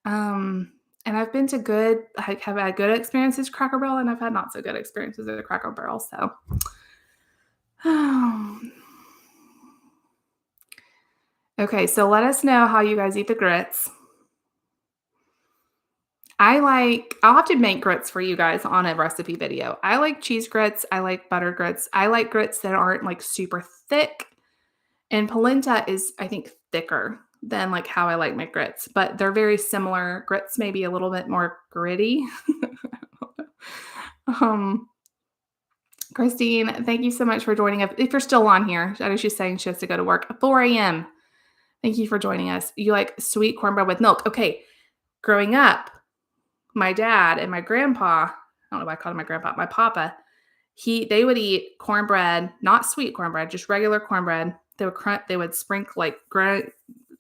Speaker 1: And I've been to have had good experiences with Cracker Barrel, and I've had not so good experiences with Cracker Barrel. So, okay, so let us know how you guys eat the grits. I'll have to make grits for you guys on a recipe video. I like cheese grits. I like butter grits. I like grits that aren't like super thick. And polenta is, I think, thicker than like how I like my grits, but they're very similar. Grits may be a little bit more gritty. um, Christine, thank you so much for joining us. If you're still on here, I know she's saying she has to go to work at 4 a.m. Thank you for joining us. You like sweet cornbread with milk. Okay. Growing up, my dad and my grandpa, I don't know why I called him my grandpa, my papa, they would eat cornbread, not sweet cornbread, just regular cornbread. They would sprinkle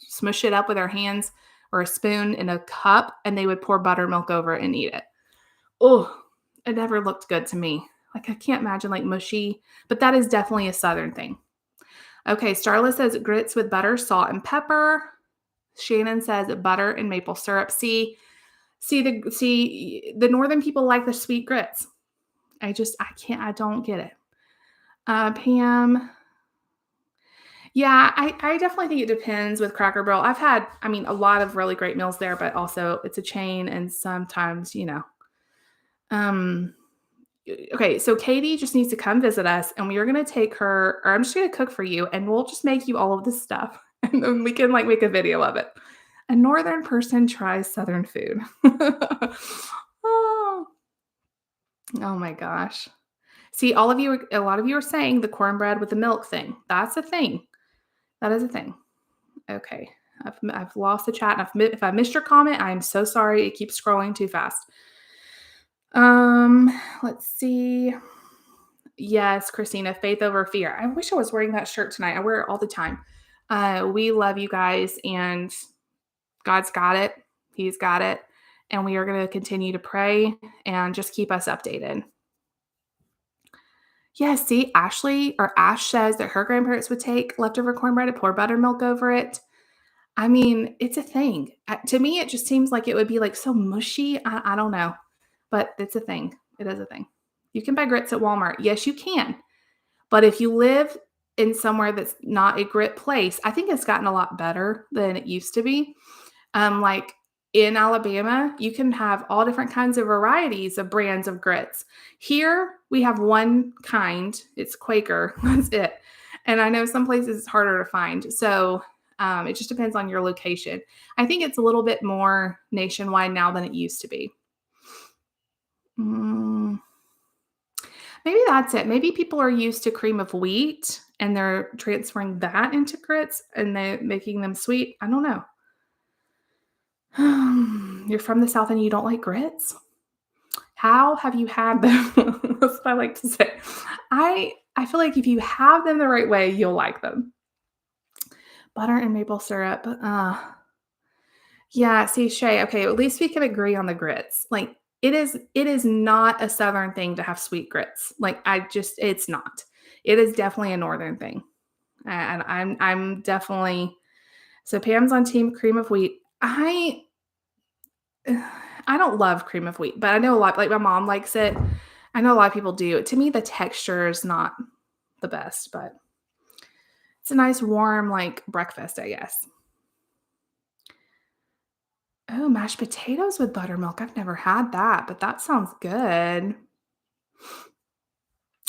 Speaker 1: smush it up with their hands or a spoon in a cup, and they would pour buttermilk over it and eat it. Oh, It never looked good to me. Like, I can't imagine, like, mushy, but that is definitely a Southern thing. Okay, Starla says grits with butter, salt, and pepper. Shannon says butter and maple syrup. See, the northern people like the sweet grits. I don't get it. Pam, yeah, I definitely think it depends with Cracker Barrel. I've had, I mean, a lot of really great meals there, but also it's a chain and sometimes, um, okay, so Katie just needs to come visit us and we are gonna take her, or I'm just gonna cook for you and we'll just make you all of this stuff and then we can like make a video of it. A northern person tries southern food. Oh, oh my gosh. See, a lot of you are saying the cornbread with the milk thing. That's a thing. That is a thing. Okay. I've lost the chat. And if I missed your comment, I'm so sorry. It keeps scrolling too fast. Let's see. Yes, Christina, faith over fear. I wish I was wearing that shirt tonight. I wear it all the time. We love you guys, and God's got it. He's got it. And we are going to continue to pray and just keep us updated. Yeah, see, Ash says that her grandparents would take leftover cornbread and pour buttermilk over it. I mean, it's a thing. To me, it just seems like it would be like so mushy. I don't know, but it's a thing. It is a thing. You can buy grits at Walmart. Yes, you can. But if you live in somewhere that's not a grit place, I think it's gotten a lot better than it used to be. Like in Alabama, you can have all different kinds of varieties of brands of grits. Here, we have one kind. It's Quaker. That's it. And I know some places it's harder to find. So it just depends on your location. I think it's a little bit more nationwide now than it used to be. Mm, maybe that's it. Maybe people are used to cream of wheat and they're transferring that into grits and they're making them sweet. I don't know. You're from the South and you don't like grits? How have you had them? That's what I like to say. I feel like if you have them the right way, you'll like them. Butter and maple syrup. Yeah, see, Shay, okay, at least we can agree on the grits. Like it is not a southern thing to have sweet grits. Like it's not. It is definitely a northern thing. And I'm definitely so Pam's on team cream of wheat. I don't love cream of wheat, but I know a lot like my mom likes it. I know a lot of people do. To me, the texture is not the best, but it's a nice warm like breakfast, I guess. Oh, mashed potatoes with buttermilk. I've never had that, but that sounds good.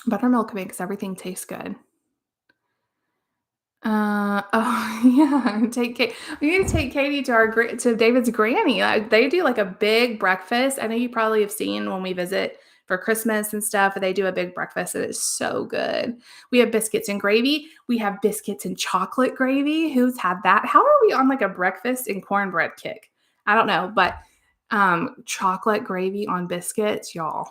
Speaker 1: Buttermilk makes everything taste good. Oh yeah, we need to take Katie to to David's granny. They do like a big breakfast. I know you probably have seen when we visit for Christmas and stuff. They do a big breakfast and it's so good. We have biscuits and gravy. We have biscuits and chocolate gravy. Who's had that? How are we on like a breakfast and cornbread kick? I don't know, but chocolate gravy on biscuits, y'all.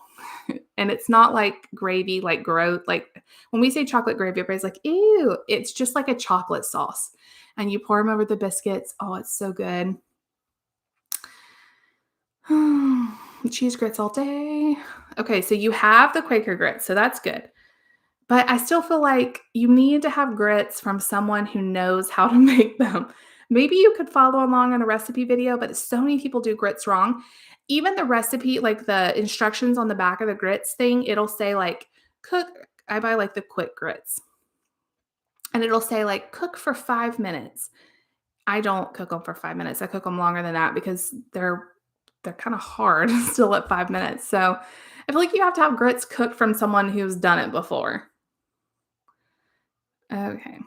Speaker 1: And it's not like gravy, like gross. Like when we say chocolate gravy, everybody's like, ew. It's just like a chocolate sauce. And you pour them over the biscuits. Oh, it's so good. Cheese grits all day. Okay, so you have the Quaker grits, so that's good. But I still feel like you need to have grits from someone who knows how to make them. Maybe you could follow along on a recipe video, but so many people do grits wrong. Even the recipe, like the instructions on the back of the grits thing, it'll say like cook. I buy like the quick grits. And it'll say like cook for 5 minutes. I don't cook them for 5 minutes. I cook them longer than that because they're kind of hard still at 5 minutes. So I feel like you have to have grits cooked from someone who's done it before. Okay.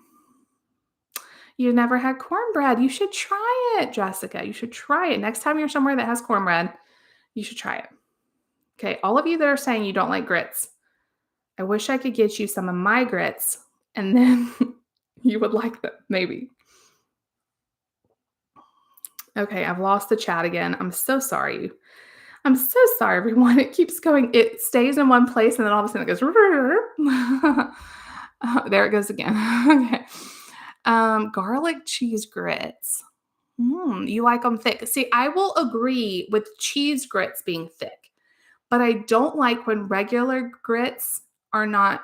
Speaker 1: You've never had cornbread. You should try it, Jessica. You should try it. Next time you're somewhere that has cornbread, you should try it. Okay. All of you that are saying you don't like grits, I wish I could get you some of my grits and then you would like them, maybe. Okay. I've lost the chat again. I'm so sorry. I'm so sorry, everyone. It keeps going. It stays in one place and then all of a sudden it goes. There it goes again. Okay. Garlic cheese grits. You like them thick. See, I will agree with cheese grits being thick, but I don't like when regular grits are not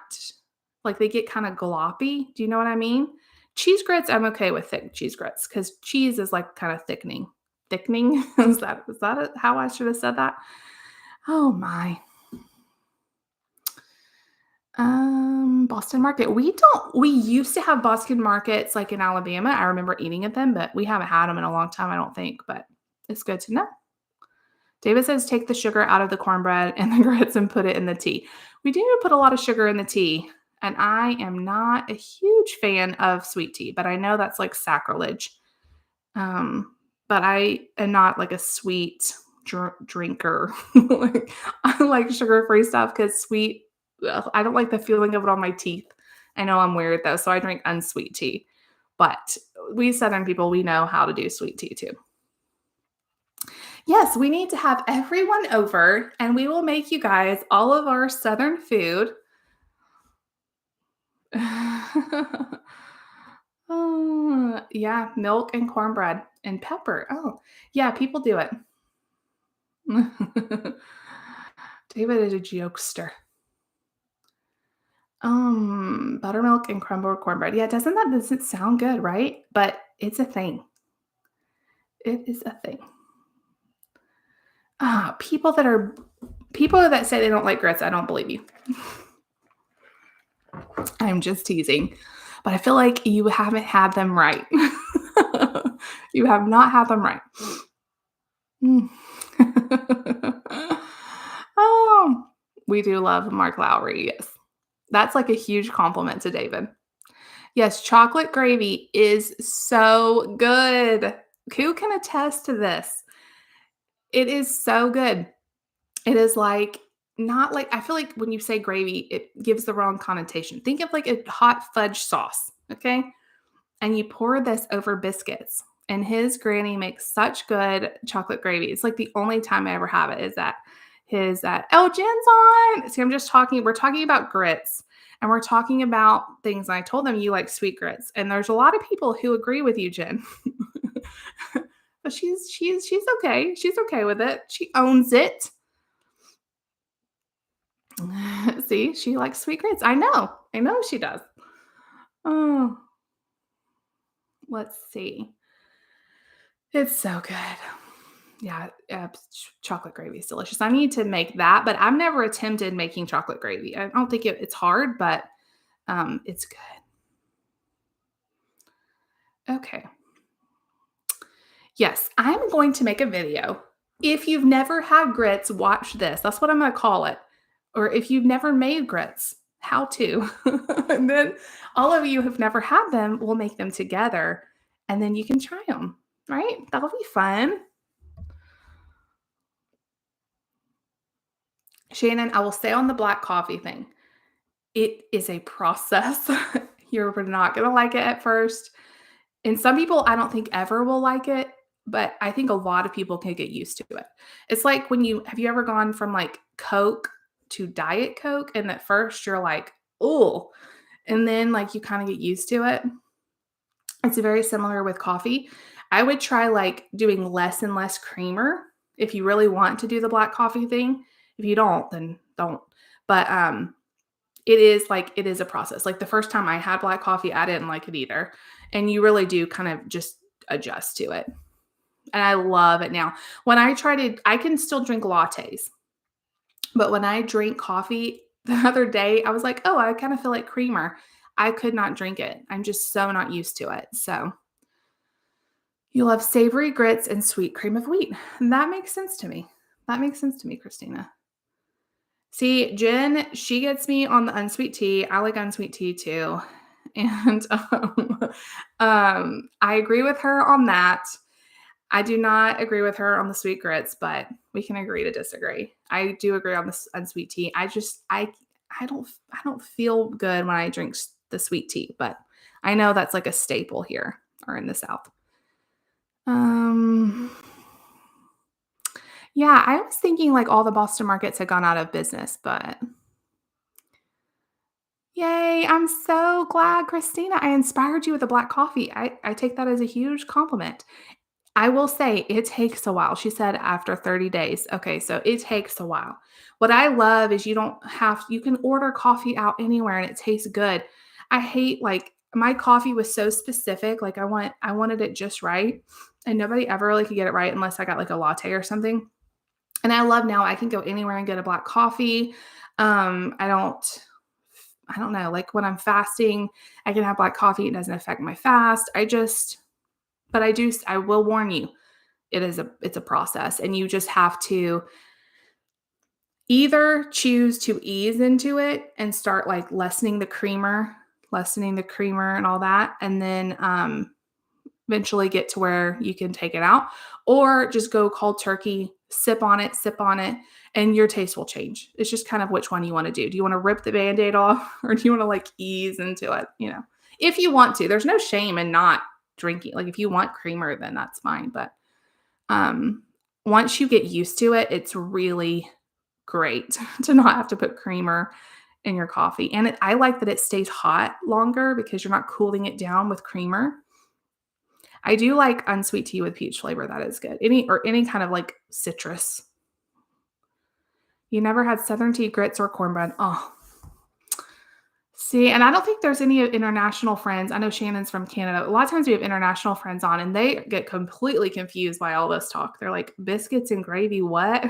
Speaker 1: like they get kind of gloppy. Do you know what I mean? Cheese grits, I'm okay with thick cheese grits because cheese is like kind of thickening. Thickening? Is that how I should have said that? Oh my. Boston Market. We used to have Boston Markets like in Alabama. I remember eating at them, but we haven't had them in a long time, I don't think, but it's good to know. David says take the sugar out of the cornbread and the grits and put it in the tea. We do put a lot of sugar in the tea, and I am not a huge fan of sweet tea, but I know that's like sacrilege. Um, but I am not like a sweet drinker. Like, I like sugar-free stuff because sweet, ugh, I don't like the feeling of it on my teeth. I know I'm weird though, so I drink unsweet tea. But we Southern people, we know how to do sweet tea too. Yes, we need to have everyone over and we will make you guys all of our Southern food. Oh, yeah, milk and cornbread and pepper. Oh, yeah, people do it. David is a jokester. Buttermilk and crumbled cornbread. Yeah, doesn't sound good, right? But it's a thing. It is a thing. People that say they don't like grits, I don't believe you. I'm just teasing. But I feel like you haven't had them right. You have not had them right. Mm. Oh, we do love Mark Lowry, yes. That's like a huge compliment to David. Yes, chocolate gravy is so good. Who can attest to this? It is so good. It is like not like I feel like when you say gravy, it gives the wrong connotation. Think of like a hot fudge sauce, okay? And you pour this over biscuits. And his granny makes such good chocolate gravy. It's like the only time I ever have it is at his oh, Jen's on. See, we're talking about grits and we're talking about things. And I told them you like sweet grits. And there's a lot of people who agree with you, Jen. But she's okay. She's okay with it. She owns it. See, she likes sweet grits. I know. I know she does. Oh, let's see. It's so good. Yeah, chocolate gravy is delicious. I need to make that, but I've never attempted making chocolate gravy. I don't think it's hard, but it's good. Okay. Yes, I'm going to make a video. If you've never had grits, watch this. That's what I'm going to call it. Or if you've never made grits, how to. And then all of you who've never had them, we'll make them together and then you can try them, right? That'll be fun. Shannon, I will stay on the black coffee thing. It is a process. You're not going to like it at first. And some people I don't think ever will like it, but I think a lot of people can get used to it. It's like when have you ever gone from like Coke to Diet Coke? And at first you're like, oh, and then like you kind of get used to it. It's very similar with coffee. I would try like doing less and less creamer if you really want to do the black coffee thing. If you don't, then don't. But it is a process. Like the first time I had black coffee, I didn't like it either. And you really do kind of just adjust to it. And I love it now. I can still drink lattes. But when I drink coffee the other day, I was like, oh, I kind of feel like creamer. I could not drink it. I'm just so not used to it. So you love savory grits and sweet cream of wheat. That makes sense to me. That makes sense to me, Christina. See, Jen, she gets me on the unsweet tea. I like unsweet tea too. And I agree with her on that. I do not agree with her on the sweet grits, but we can agree to disagree. I do agree on the unsweet tea. I don't feel good when I drink the sweet tea, but I know that's like a staple here or in the South. Yeah, I was thinking like all the Boston markets had gone out of business, but yay, I'm so glad, Christina. I inspired you with a black coffee. I take that as a huge compliment. I will say it takes a while. She said after 30 days. Okay, so it takes a while. What I love is you can order coffee out anywhere and it tastes good. I hate like my coffee was so specific. Like I wanted it just right. And nobody ever really could get it right unless I got like a latte or something. And I love now I can go anywhere and get a black coffee. Um, I don't I don't know, like when I'm fasting, I can have black coffee. It doesn't affect my fast. But I will warn you, it's a process and you just have to either choose to ease into it and start like lessening the creamer and all that, and then eventually get to where you can take it out, or just go cold turkey, sip on it, and your taste will change. It's just kind of which one you want to do. Do you want to rip the band-aid off or do you want to like ease into it, you know? If you want to. There's no shame in not drinking. Like if you want creamer, then that's fine, but um once you get used to it, it's really great to not have to put creamer in your coffee. And I like that it stays hot longer because you're not cooling it down with creamer. I do like unsweet tea with peach flavor, that is good. Any kind of, like, citrus. You never had Southern tea, grits, or cornbread. Oh, see, and I don't think there's any international friends. I know Shannon's from Canada. A lot of times we have international friends on, and they get completely confused by all this talk. They're like, "Biscuits and gravy, what?"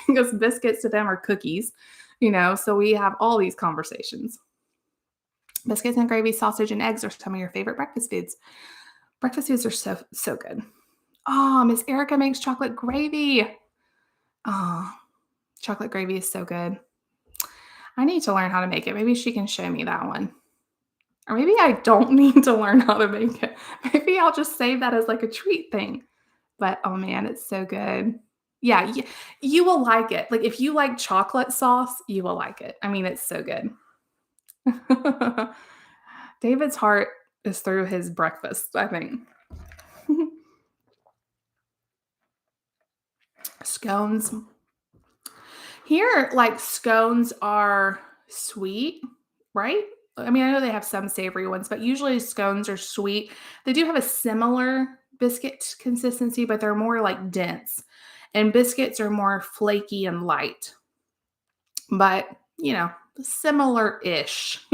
Speaker 1: Because biscuits to them are cookies, you know, so we have all these conversations. Biscuits and gravy, sausage, and eggs are some of your favorite breakfast foods. Breakfast foods are so good. Oh, Miss Erica makes chocolate gravy. Oh, chocolate gravy is so good. I need to learn how to make it. Maybe she can show me that one. Or maybe I don't need to learn how to make it. Maybe I'll just save that as like a treat thing. But oh man, it's so good. Yeah, you will like it. Like if you like chocolate sauce, you will like it. I mean, it's so good. David's heart is through his breakfast, I think. Scones. Here, like scones are sweet, right? I mean, I know they have some savory ones, but usually scones are sweet. They do have a similar biscuit consistency, but they're more like dense. And biscuits are more flaky and light, but you know, similar ish.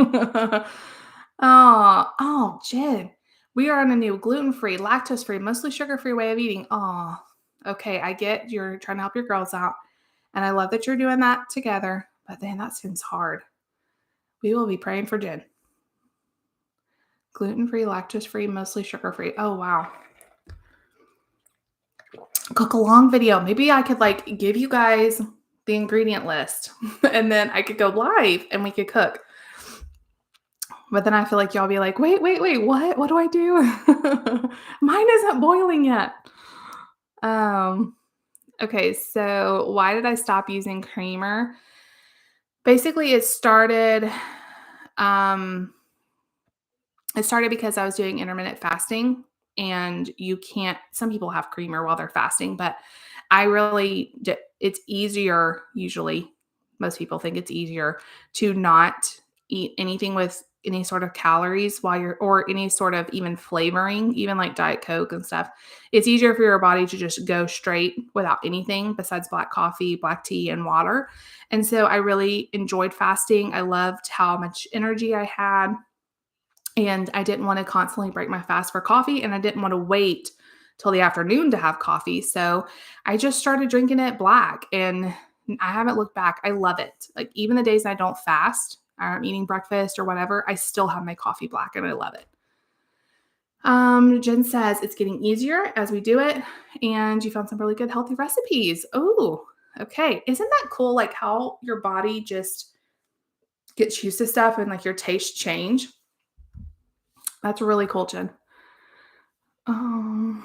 Speaker 1: Oh, Jen, we are on a new gluten free, lactose free, mostly sugar free way of eating. Oh, okay. I get you're trying to help your girls out. And I love that you're doing that together, but then that seems hard. We will be praying for Jen. Gluten-free, lactose-free, mostly sugar-free. Oh, wow. Cook a long video. Maybe I could like give you guys the ingredient list and then I could go live and we could cook. But then I feel like y'all be like, wait, what? What do I do? Mine isn't boiling yet. Um, okay, so why did I stop using creamer? Basically, um it started because I was doing intermittent fasting and you can't some people have creamer while they're fasting, but it's easier usually. Most people think it's easier to not eat anything with any sort of calories while you're or any sort of even flavoring, even like Diet Coke and stuff. It's easier for your body to just go straight without anything besides black coffee, black tea, and water. And so I really enjoyed fasting. I loved how much energy I had and I didn't want to constantly break my fast for coffee, and I didn't want to wait till the afternoon to have coffee. So I just started drinking it black, and I haven't looked back. I love it. Like even the days I don't fast, I'm eating breakfast or whatever, I still have my coffee black, and I love it. Jen says it's getting easier as we do it, and you found some really good healthy recipes. Oh, okay. Isn't that cool? Like how your body just gets used to stuff and like your tastes change. That's really cool, Jen. Um,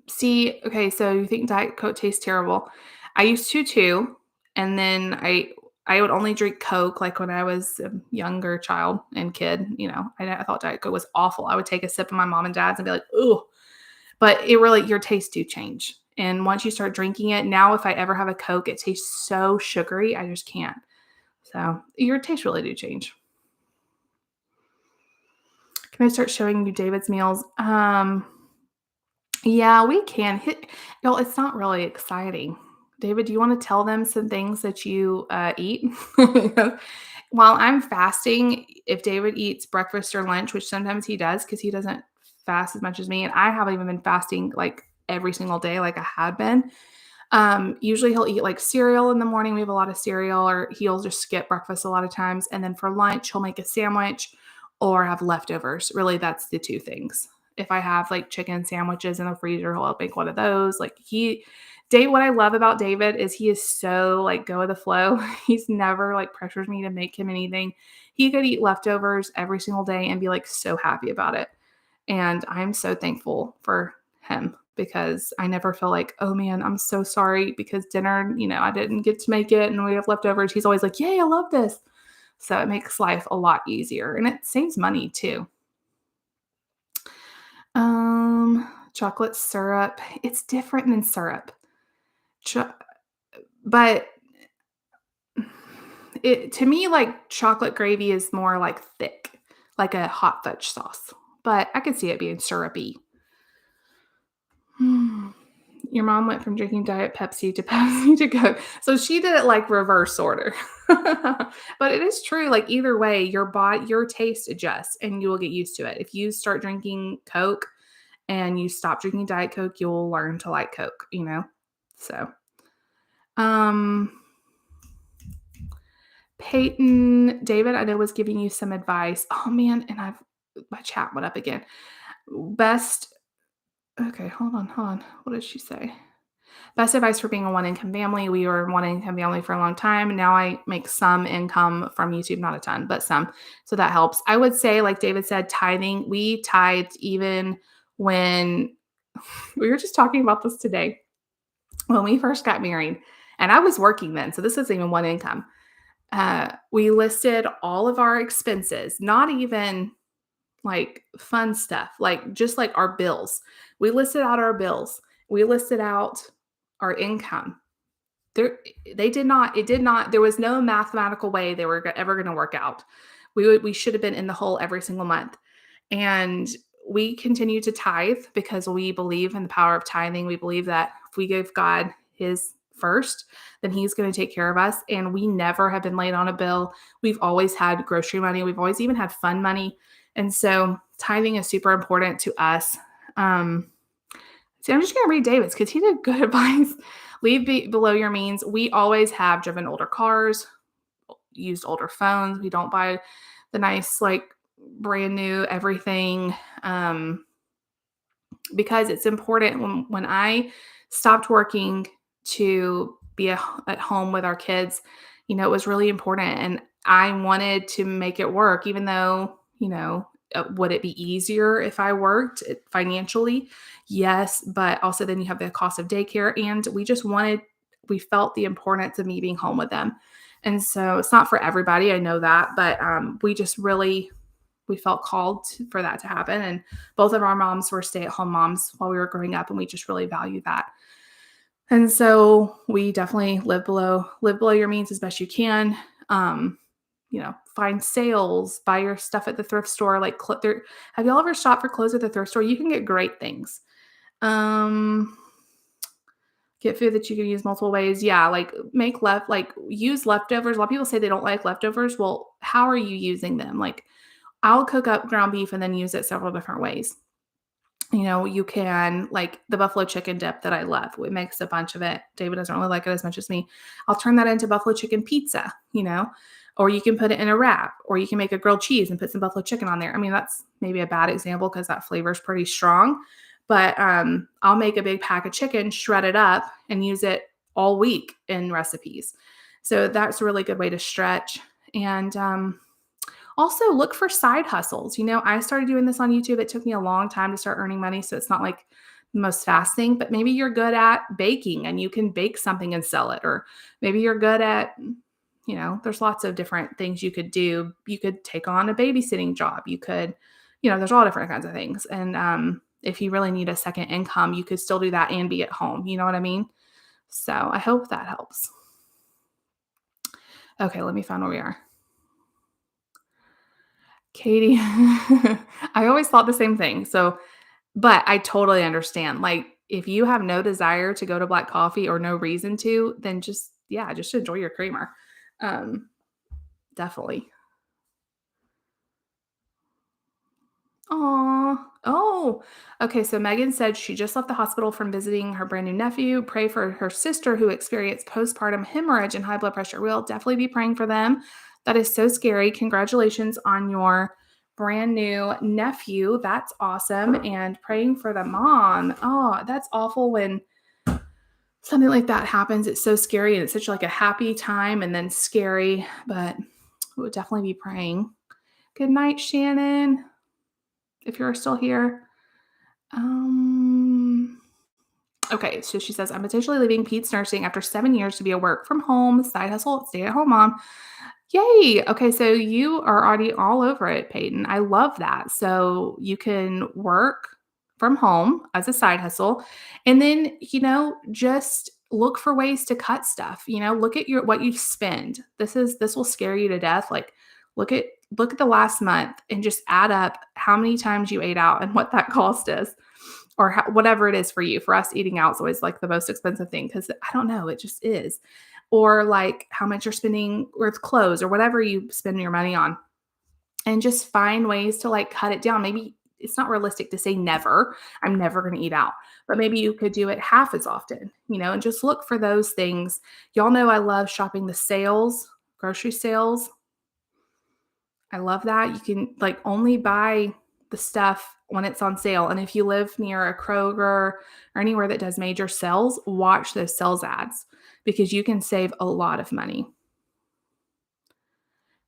Speaker 1: see, okay, so you think Diet Coke tastes terrible. I used to too, and then I would only drink Coke like when I was a younger child and kid. You know, I thought Diet Coke was awful. I would take a sip of my mom and dad's and be like, "Ooh," but it really your tastes do change. And once you start drinking it, now if I ever have a Coke, it tastes so sugary, I just can't. So your tastes really do change. Can I start showing you David's meals? Yeah, we can. No, it's not really exciting. David, do you wanna tell them some things that you, eat? While I'm fasting, if David eats breakfast or lunch, which sometimes he does because he doesn't fast as much as me, and I haven't even been fasting, like, every single day like I had been. Usually he'll eat, like, cereal in the morning, we have a lot of cereal, or he'll just skip breakfast a lot of times, and then for lunch, he'll make a sandwich or have leftovers. Really, that's the 2 things. If I have, like, chicken sandwiches in the freezer, he'll make one of those. Like, Dave what I love about David is he is so, like, go with the flow. He's never, like, pressures me to make him anything. He could eat leftovers every single day and be, like, so happy about it. And I'm so thankful for him because I never feel like, "Oh, man, I'm so sorry because dinner, I didn't get to make it and we have leftovers." He's always like, "Yay, I love this." So it makes life a lot easier and it saves money too. Chocolate syrup, it's different than syrup. Cho but it to me, like, chocolate gravy is more, like, thick, like a hot fudge sauce, but I could see it being syrupy. Hmm. Your mom went from drinking Diet Pepsi to Pepsi to Coke. So she did it like reverse order. But it is true, like either way, your taste adjusts and you will get used to it. If you start drinking Coke and you stop drinking Diet Coke, you'll learn to like Coke. So, um Peyton, David, I know was giving you some advice. Oh man, and my chat went up again. Best Okay, hold on. What did she say? Best advice for being a one income family. We were one income family for a long time. And now I make some income from YouTube, not a ton, but some. So that helps. I would say, like David said, tithing. We tithed even when we were just talking about this today. When we first got married, and I was working then. So this isn't even one income. We listed all of our expenses, not even like fun stuff, like just like our bills. We listed out our bills. We listed out our income. There they did not it did not there was no mathematical way they were ever going to work out. We should have been in the hole every single month. And we continue to tithe because we believe in the power of tithing. We believe that if we give God his first, then he's going to take care of us. And we never have been late on a bill. We've always had grocery money. We've always even had fun money. And so tithing is super important to us. Um, See, I'm just going to read David's because he did good advice. Leave below your means. We always have driven older cars, used older phones. We don't buy the nice, like, brand new everything. Because it's important when I stopped working to be at home with our kids, it was really important and I wanted to make it work even though, would it be easier if I worked financially? Yes, but also then you have the cost of daycare and we felt the importance of me being home with them. And so it's not for everybody, I know that, but we felt called for that to happen. And both of our moms were stay-at-home moms while we were growing up, and we just really value that. And so we definitely live below your means as best you can. Find sales, buy your stuff at the thrift store. Like, have y'all ever shopped for clothes at the thrift store? You can get great things. Um, get food that you can use multiple ways. Yeah, like use leftovers. A lot of people say they don't like leftovers. Well, how are you using them? Like, I'll cook up ground beef and then use it several different ways. You can like the buffalo chicken dip that I love. We mix a bunch of it. David doesn't really like it as much as me. I'll turn that into buffalo chicken pizza, or you can put it in a wrap, or you can make a grilled cheese and put some buffalo chicken on there. I mean, that's maybe a bad example because that flavor is pretty strong. But I'll make a big pack of chicken, shred it up, and use it all week in recipes. So that's a really good way to stretch. And also, look for side hustles. I started doing this on YouTube. It took me a long time to start earning money, so it's not like the most fast thing, but maybe you're good at baking and you can bake something and sell it. Or maybe you're good at, there's lots of different things you could do. You could take on a babysitting job. You could, there's all different kinds of things. And if you really need a second income, you could still do that and be at home. You know what I mean? So I hope that helps. Okay, let me find where we are. Katie, I always thought the same thing. So But I totally understand. Like, if you have no desire to go to black coffee or no reason to, then just yeah, just enjoy your creamer. Um, definitely. Aw. Oh, okay. So Megan said she just left the hospital from visiting her brand new nephew. Pray for her sister who experienced postpartum hemorrhage and high blood pressure. We'll definitely be praying for them. That is so scary. Congratulations on your brand new nephew. That's awesome. And praying for the mom. Oh, that's awful when something like that happens. It's so scary and it's such like a happy time and then scary, but we'll definitely be praying. Good night, Shannon, if you're still here. Um, okay, so she says, I'm potentially leaving Pete's nursing after 7 years to be a work from home, side hustle, stay at home mom. Yay. Okay, so you are already all over it, Peyton. I love that. So you can work from home as a side hustle and then, just look for ways to cut stuff. Look at your what you spend. This will scare you to death. Like look at look at the last month and just add up how many times you ate out and what that cost is or whatever it is for you. For us, eating out is always like the most expensive thing because I don't know, it just is. Or like how much you're spending with clothes or whatever you spend your money on, and just find ways to like cut it down. Maybe it's not realistic to say never, I'm never going to eat out, but maybe you could do it half as often, and just look for those things. Y'all know I love shopping the sales, grocery sales. I love that. You can like only buy the stuff when it's on sale. And if you live near a Kroger or anywhere that does major sales, watch those sales ads because you can save a lot of money.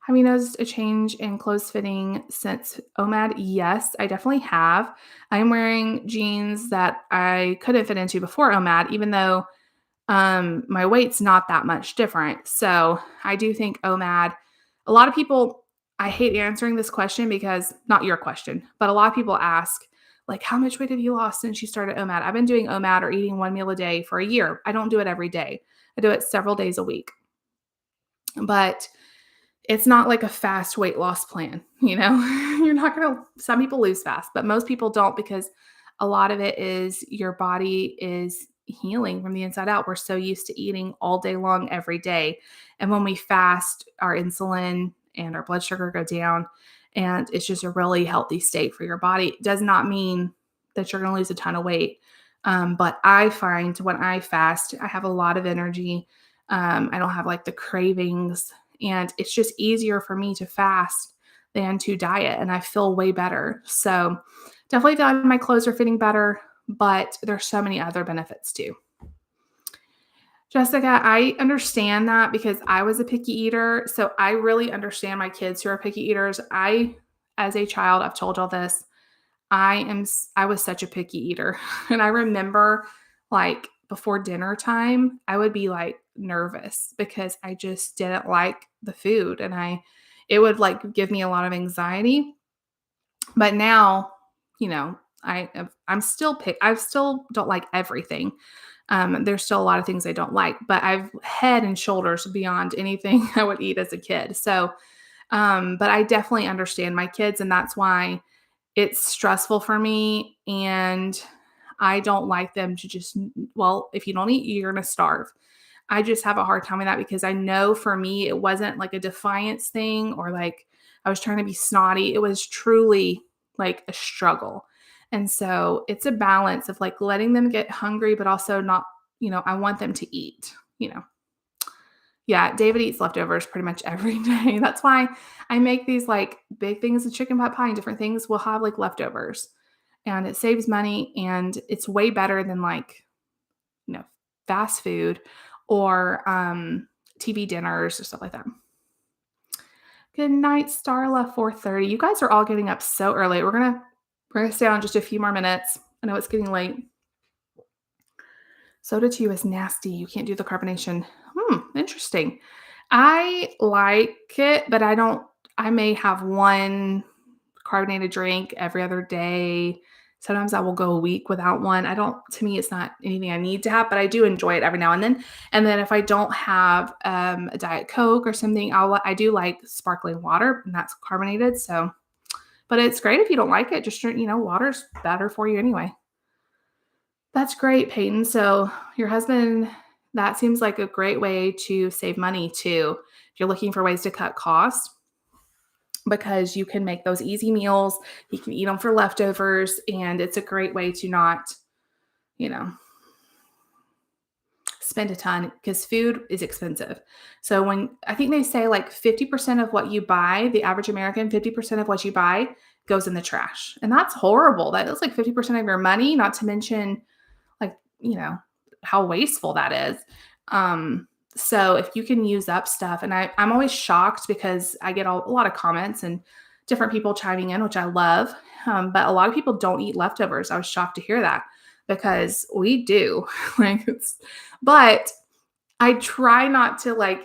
Speaker 1: Have you noticed a change in clothes fitting since OMAD? Yes, I definitely have. I'm wearing jeans that I couldn't fit into before OMAD, even though my weight's not that much different. So I do think OMAD, a lot of people, I hate answering this question because not your question, but a lot of people ask, like, how much weight have you lost since you started OMAD? I've been doing OMAD or eating one meal a day for a year. I don't do it every day. I do it several days a week. But it's not like a fast weight loss plan, You're not going to some people lose fast, but most people don't because a lot of it is your body is healing from the inside out. We're so used to eating all day long every day. And when we fast, our insulin and our blood sugar go down, and it's just a really healthy state for your body. It does not mean that you're going to lose a ton of weight. But I find when I fast, I have a lot of energy. I don't have like the cravings, and it's just easier for me to fast than to diet. And I feel way better. So definitely feel like my clothes are fitting better, but there's so many other benefits too. Jessica, I understand that because I was a picky eater. So I really understand my kids who are picky eaters. As a child, I've told y'all this, I was such a picky eater. And I remember like before dinner time, I would be like nervous because I just didn't like the food and it would like give me a lot of anxiety. But now, I'm still I still don't like everything. There's still a lot of things I don't like, but I've head and shoulders beyond anything I would eat as a kid. So, but I definitely understand my kids, and that's why it's stressful for me, and I don't like them to just well, if you don't eat, you're gonna starve. I just have a hard time with that because I know for me, it wasn't like a defiance thing or like I was trying to be snotty. It was truly like a struggle. And so it's a balance of like letting them get hungry, but also not, I want them to eat, you know. Yeah, David eats leftovers pretty much every day. That's why I make these like big things of chicken pot pie and different things. We'll have like leftovers and it saves money and it's way better than like, you know, fast food or TV dinners or stuff like that. Good night, Starla 4:30. You guys are all getting up so early. We're gonna stay on just a few more minutes. I know it's getting late. Soda to you is nasty. You can't do the carbonation. Interesting. I like it, but I may have one carbonated drink every other day. Sometimes I will go a week without one. To me, it's not anything I need to have, but I do enjoy it every now and then. And then if I don't have a Diet Coke or something, I do like sparkling water and that's carbonated. So But it's great if you don't like it, just drink, water's better for you anyway. That's great, Peyton. So your husband, that seems like a great way to save money too. If you're looking for ways to cut costs, because you can make those easy meals, you can eat them for leftovers, and it's a great way to not, you know, spend a ton because food is expensive. So when I think they say like 50% of what you buy, the average American, 50% of what you buy goes in the trash. And that's horrible. That is like 50% of your money, not to mention like, how wasteful that is. Um, so if you can use up stuff, and I'm always shocked because I get a lot of comments and different people chiming in, which I love. But a lot of people don't eat leftovers. I was shocked to hear that because we do. But I try not to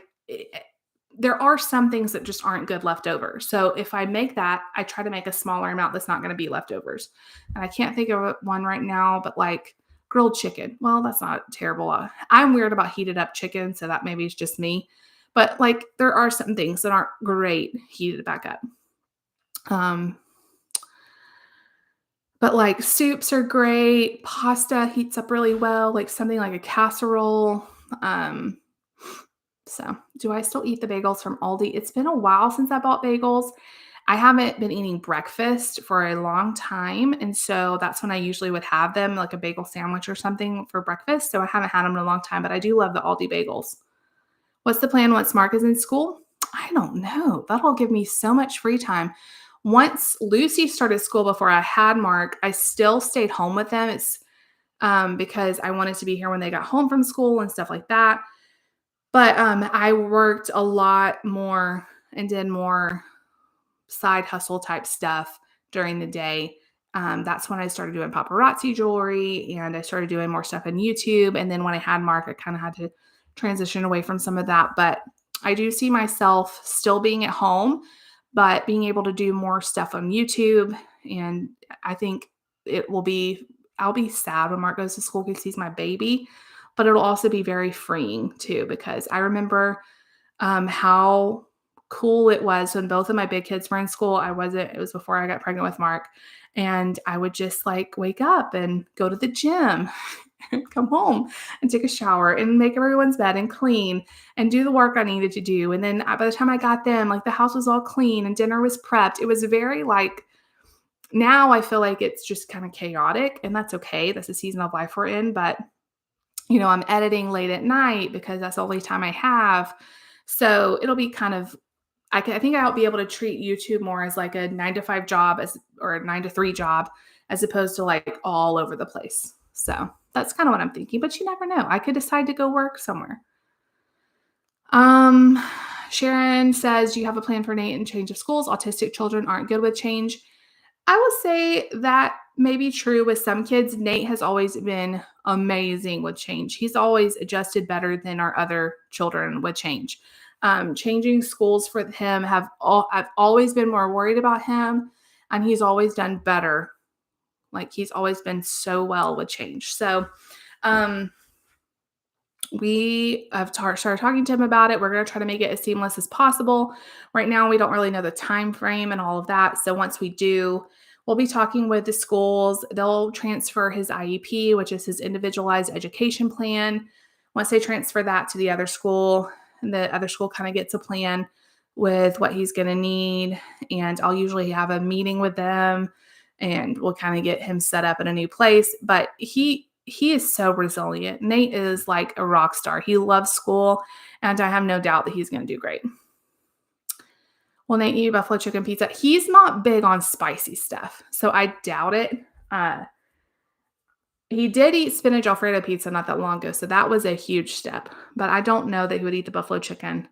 Speaker 1: there are some things that just aren't good left over. So if I make that, I try to make a smaller amount that's not going to be leftovers. And I can't think of one right now, but like grilled chicken. Well, that's not terrible. I'm weird about heated up chicken, so that maybe it's just me. But like there are some things that aren't great heated back up. Um, but like soups are great. Pasta heats up really well, like something like a casserole. Um, So, do I still eat the bagels from Aldi? It's been a while since I bought bagels. I haven't been eating breakfast for a long time, and so that's when I usually would have them, like a bagel sandwich or something for breakfast. So I haven't had them in a long time, but I do love the Aldi bagels. What's the plan once Mark is in school? I don't know. That'll give me so much free time. Once Lucy started school before I had Mark, I still stayed home with them. It's because I wanted to be here when they got home from school and stuff like that. But, I worked a lot more and did more side hustle type stuff during the day. That's when I started doing paparazzi jewelry, and I started doing more stuff on YouTube, and then when I had Mark, I kinda had to transition away from some of that, but I do see myself still being at home, but being able to do more stuff on YouTube, and I think it will be I'll be sad when Mark goes to school because he's my baby, but it'll also be very freeing too because I remember, how cool it was when both of my big kids were in school. It was before I got pregnant with Mark, and I would just, like, wake up and go to the gym and come home and take a shower and make everyone's bed and clean and do the work I needed to do, and then, by the time I got them, like, the house was all clean and dinner was prepped. It was very, like now I feel like it's just kinda chaotic, and that's okay. That's the season of life we're in, but I'm editing late at night because that's the only time I have. So it'll be kind of, I think I'll be able to treat YouTube more as like a 9 to 5 job or a 9 to 3 job as opposed to like all over the place. So that's kind of what I'm thinking, but you never know. I could decide to go work somewhere. Um, Sharon says, "Do you have a plan for Nate and change of schools? Autistic children aren't good with change." I will say that may be true with some kids. Nate has always been amazing with change. He's always adjusted better than our other children with change. Changing schools for him I've always been more worried about him, and he's always done better. Like he's always been so well with change. So um, we have started talking to him about it. We're going to try to make it as seamless as possible. Right now, we don't really know the time frame and all of that. So once we do, we'll be talking with the schools. They'll transfer his IEP, which is his individualized education plan. Once they transfer that to the other school, and the other school kind of gets a plan with what he's going to need. And I'll usually have a meeting with them and we'll kind of get him set up in a new place. But he is so resilient. Nate is like a rock star. He loves school, and I have no doubt that he's going to do great. Will Nate eat buffalo chicken pizza? He's not big on spicy stuff, so I doubt it. He did eat spinach Alfredo pizza not that long ago, so that was a huge step. But I don't know that he would eat the buffalo chicken.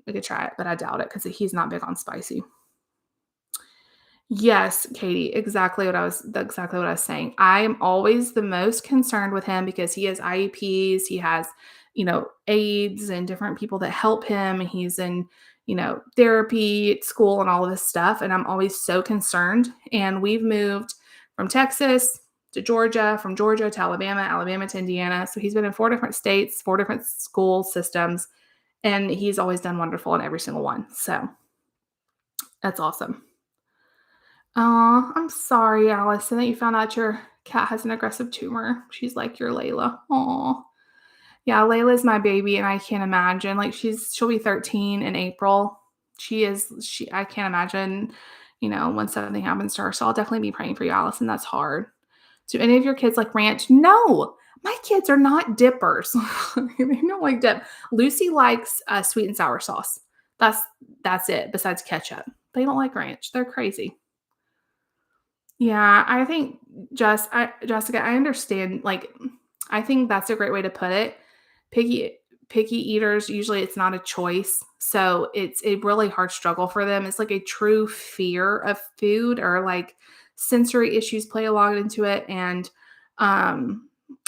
Speaker 1: We could try it, but I doubt it because he's not big on spicy. Yes, Katie, exactly what I was saying. I'm always the most concerned with him because he has IEPs, he has, aides and different people that help him. He's in, therapy at school and all of this stuff. And I'm always so concerned. And we've moved from Texas to Georgia, from Georgia to Alabama, Alabama to Indiana. So he's been in 4 different states, 4 different school systems, and he's always done wonderful in every single one. So that's awesome. Oh, I'm sorry, Allison, that you found out your cat has an aggressive tumor. She's like your Layla. Oh, yeah, Layla's my baby, and I can't imagine. Like she'll be 13 in April. I can't imagine, when something happens to her. So I'll definitely be praying for you, Allison. That's hard. Do any of your kids like ranch? No, my kids are not dippers. They don't like dip. Lucy likes sweet and sour sauce. That's that's it. Besides ketchup, they don't like ranch. They're crazy. Yeah, I think Jessica, I understand, like, I think that's a great way to put it. Picky picky eaters, usually it's not a choice, so it's a really hard struggle for them. It's like a true fear of food or, like, sensory issues play a lot into it, and,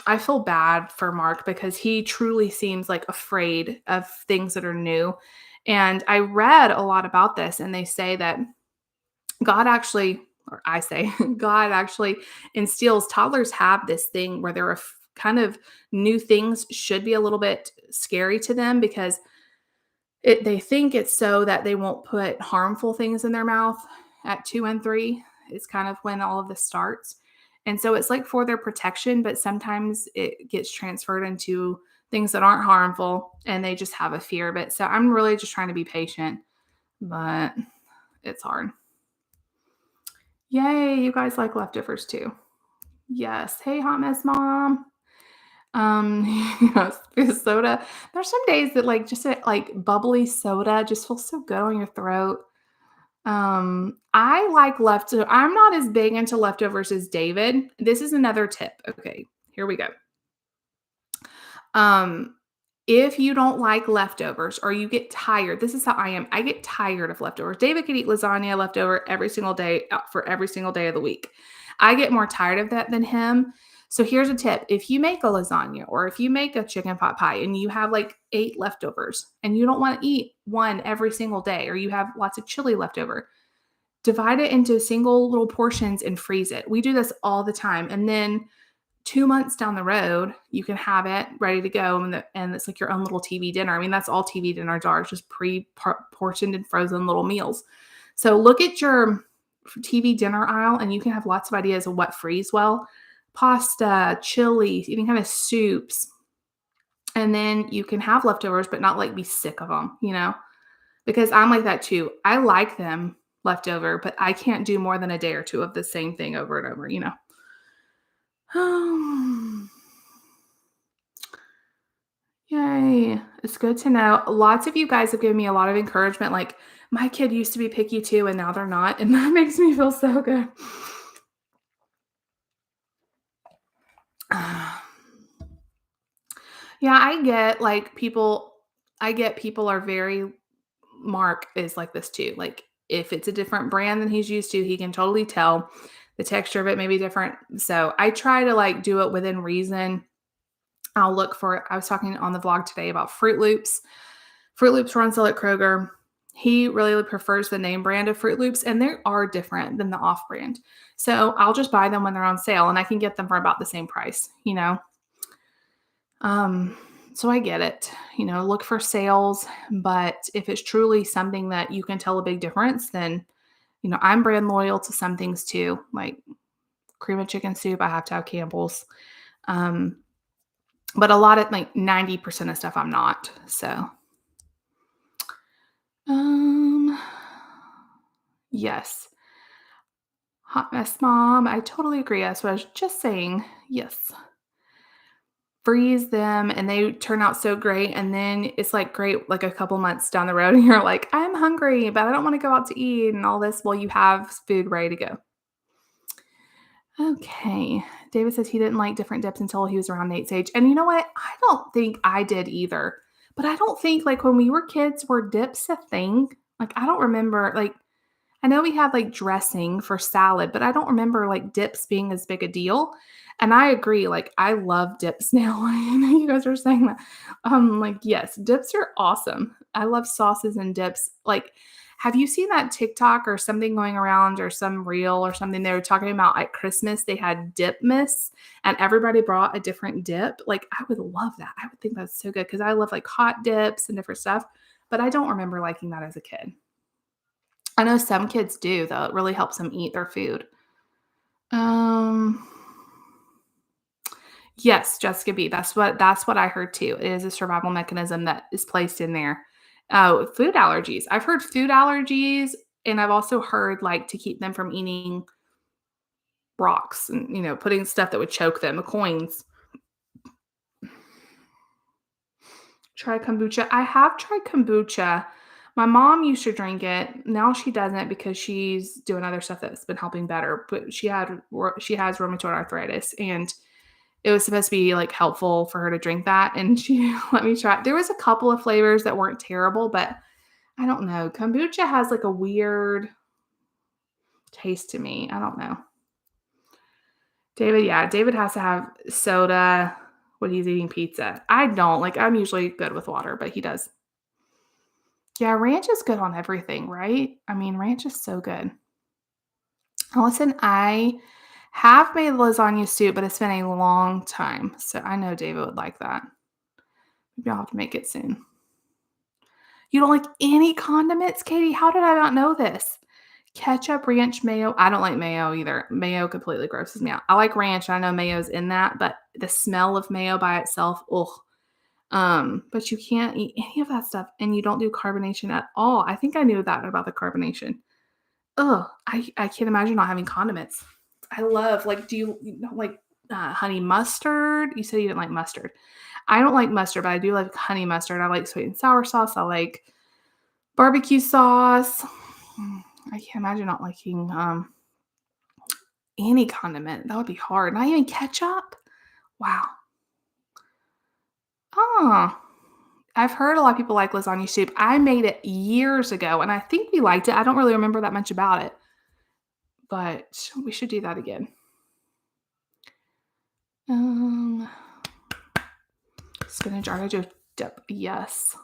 Speaker 1: I feel bad for Mark because he truly seems, like, afraid of things that are new, and I read a lot about this, and they say that God actually, or I say, God actually instills toddlers have this thing where they're kind of new things should be a little bit scary to them because they think it's so that they won't put harmful things in their mouth at 2 and 3. It's kind of when all of this starts. And so it's like for their protection, but sometimes it gets transferred into things that aren't harmful and they just have a fear of it. So I'm really just trying to be patient, but it's hard. Yay, you guys like leftovers too. Yes. Hey, hot mess mom. Yes, soda. There's some days that like just like bubbly soda just feels so good on your throat. I like leftover. I'm not as big into leftovers as David. This is another tip. Okay, here we go. Um, if you don't like leftovers or you get tired, this is how I am. I get tired of leftovers. David could eat lasagna leftover every single day for every single day of the week. I get more tired of that than him. So here's a tip. If you make a lasagna or if you make a chicken pot pie and you have like 8 leftovers and you don't want to eat one every single day or you have lots of chili leftover, divide it into single little portions and freeze it. We do this all the time. And then 2 months down the road, you can have it ready to go, and it's like your own little TV dinner. I mean, that's all TV dinners are, just pre-portioned and frozen little meals. So look at your TV dinner aisle, and you can have lots of ideas of what freeze well. Pasta, chili, even kind of soups. And then you can have leftovers, but not like be sick of them. Because I'm like that too. I like them leftover, but I can't do more than a day or two of the same thing over and over. Yay. It's good to know. Lots of you guys have given me a lot of encouragement. Like, my kid used to be picky too, and now they're not. And that makes me feel so good. Yeah, I get people are very, Mark is like this too. Like, if it's a different brand than he's used to, he can totally tell the texture of it may be different. So I try to like do it within reason. I was talking on the vlog today about Fruit Loops. Fruit Loops runs sale at Kroger. He really prefers the name brand of Fruit Loops, and they are different than the off brand. So I'll just buy them when they're on sale, and I can get them for about the same price. Um, so I get it. Look for sales, but if it's truly something that you can tell a big difference, then I'm brand loyal to some things too, like cream of chicken soup. I have to have Campbell's. Um, but a lot of like 90% of stuff I'm not. So Um, yes. Hot mess mom. I totally agree. That's what I was just saying. Yes. Freeze them and they turn out so great. And then it's like great, like a couple months down the road, and you're like, I'm hungry, but I don't want to go out to eat and all this. Well, you have food ready to go. Okay. David says he didn't like different dips until he was around Nate's age. And you know what? I don't think I did either. But I don't think like when we were kids, were dips a thing? Like, I don't remember. Like, I know we had like dressing for salad, but I don't remember like dips being as big a deal. And I agree, like I love dips now. I know you guys are saying that. Like, yes, dips are awesome. I love sauces and dips. Like, have you seen that TikTok or something going around or some reel or something they were talking about at Christmas? They had dip miss and everybody brought a different dip. Like, I would love that. I would think that's so good because I love like hot dips and different stuff, but I don't remember liking that as a kid. I know some kids do, though. It really helps them eat their food. Um, yes, Jessica B. That's what I heard too. It is a survival mechanism that is placed in there. Oh, food allergies. I've heard food allergies, and I've also heard like to keep them from eating rocks and putting stuff that would choke them, coins. Try kombucha. I have tried kombucha. My mom used to drink it. Now she doesn't because she's doing other stuff that's been helping better. But she has rheumatoid arthritis, and it was supposed to be like helpful for her to drink that. And she let me try. There was a couple of flavors that weren't terrible, but I don't know. Kombucha has like a weird taste to me. I don't know. David, yeah, David has to have soda when he's eating pizza. I don't. Like, I'm usually good with water, but he does. Yeah, ranch is good on everything, right? I mean, ranch is so good. Listen, I have made lasagna soup, but it's been a long time. So I know David would like that. Maybe I'll have to make it soon. You don't like any condiments, Katie? How did I not know this? Ketchup, ranch, mayo. I don't like mayo either. Mayo completely grosses me out. I like ranch. I know mayo's in that, but the smell of mayo by itself, ugh. But you can't eat any of that stuff, and you don't do carbonation at all. I think I knew that about the carbonation. Ugh, I can't imagine not having condiments. I love do you don't like honey mustard? You said you didn't like mustard. I don't like mustard, but I do like honey mustard. I like sweet and sour sauce. I like barbecue sauce. I can't imagine not liking any condiment. That would be hard. Not even ketchup. Wow. Oh, I've heard a lot of people like lasagna soup. I made it years ago, and I think we liked it. I don't really remember that much about it, but we should do that again. Um, Spinach artichoke dip, yes.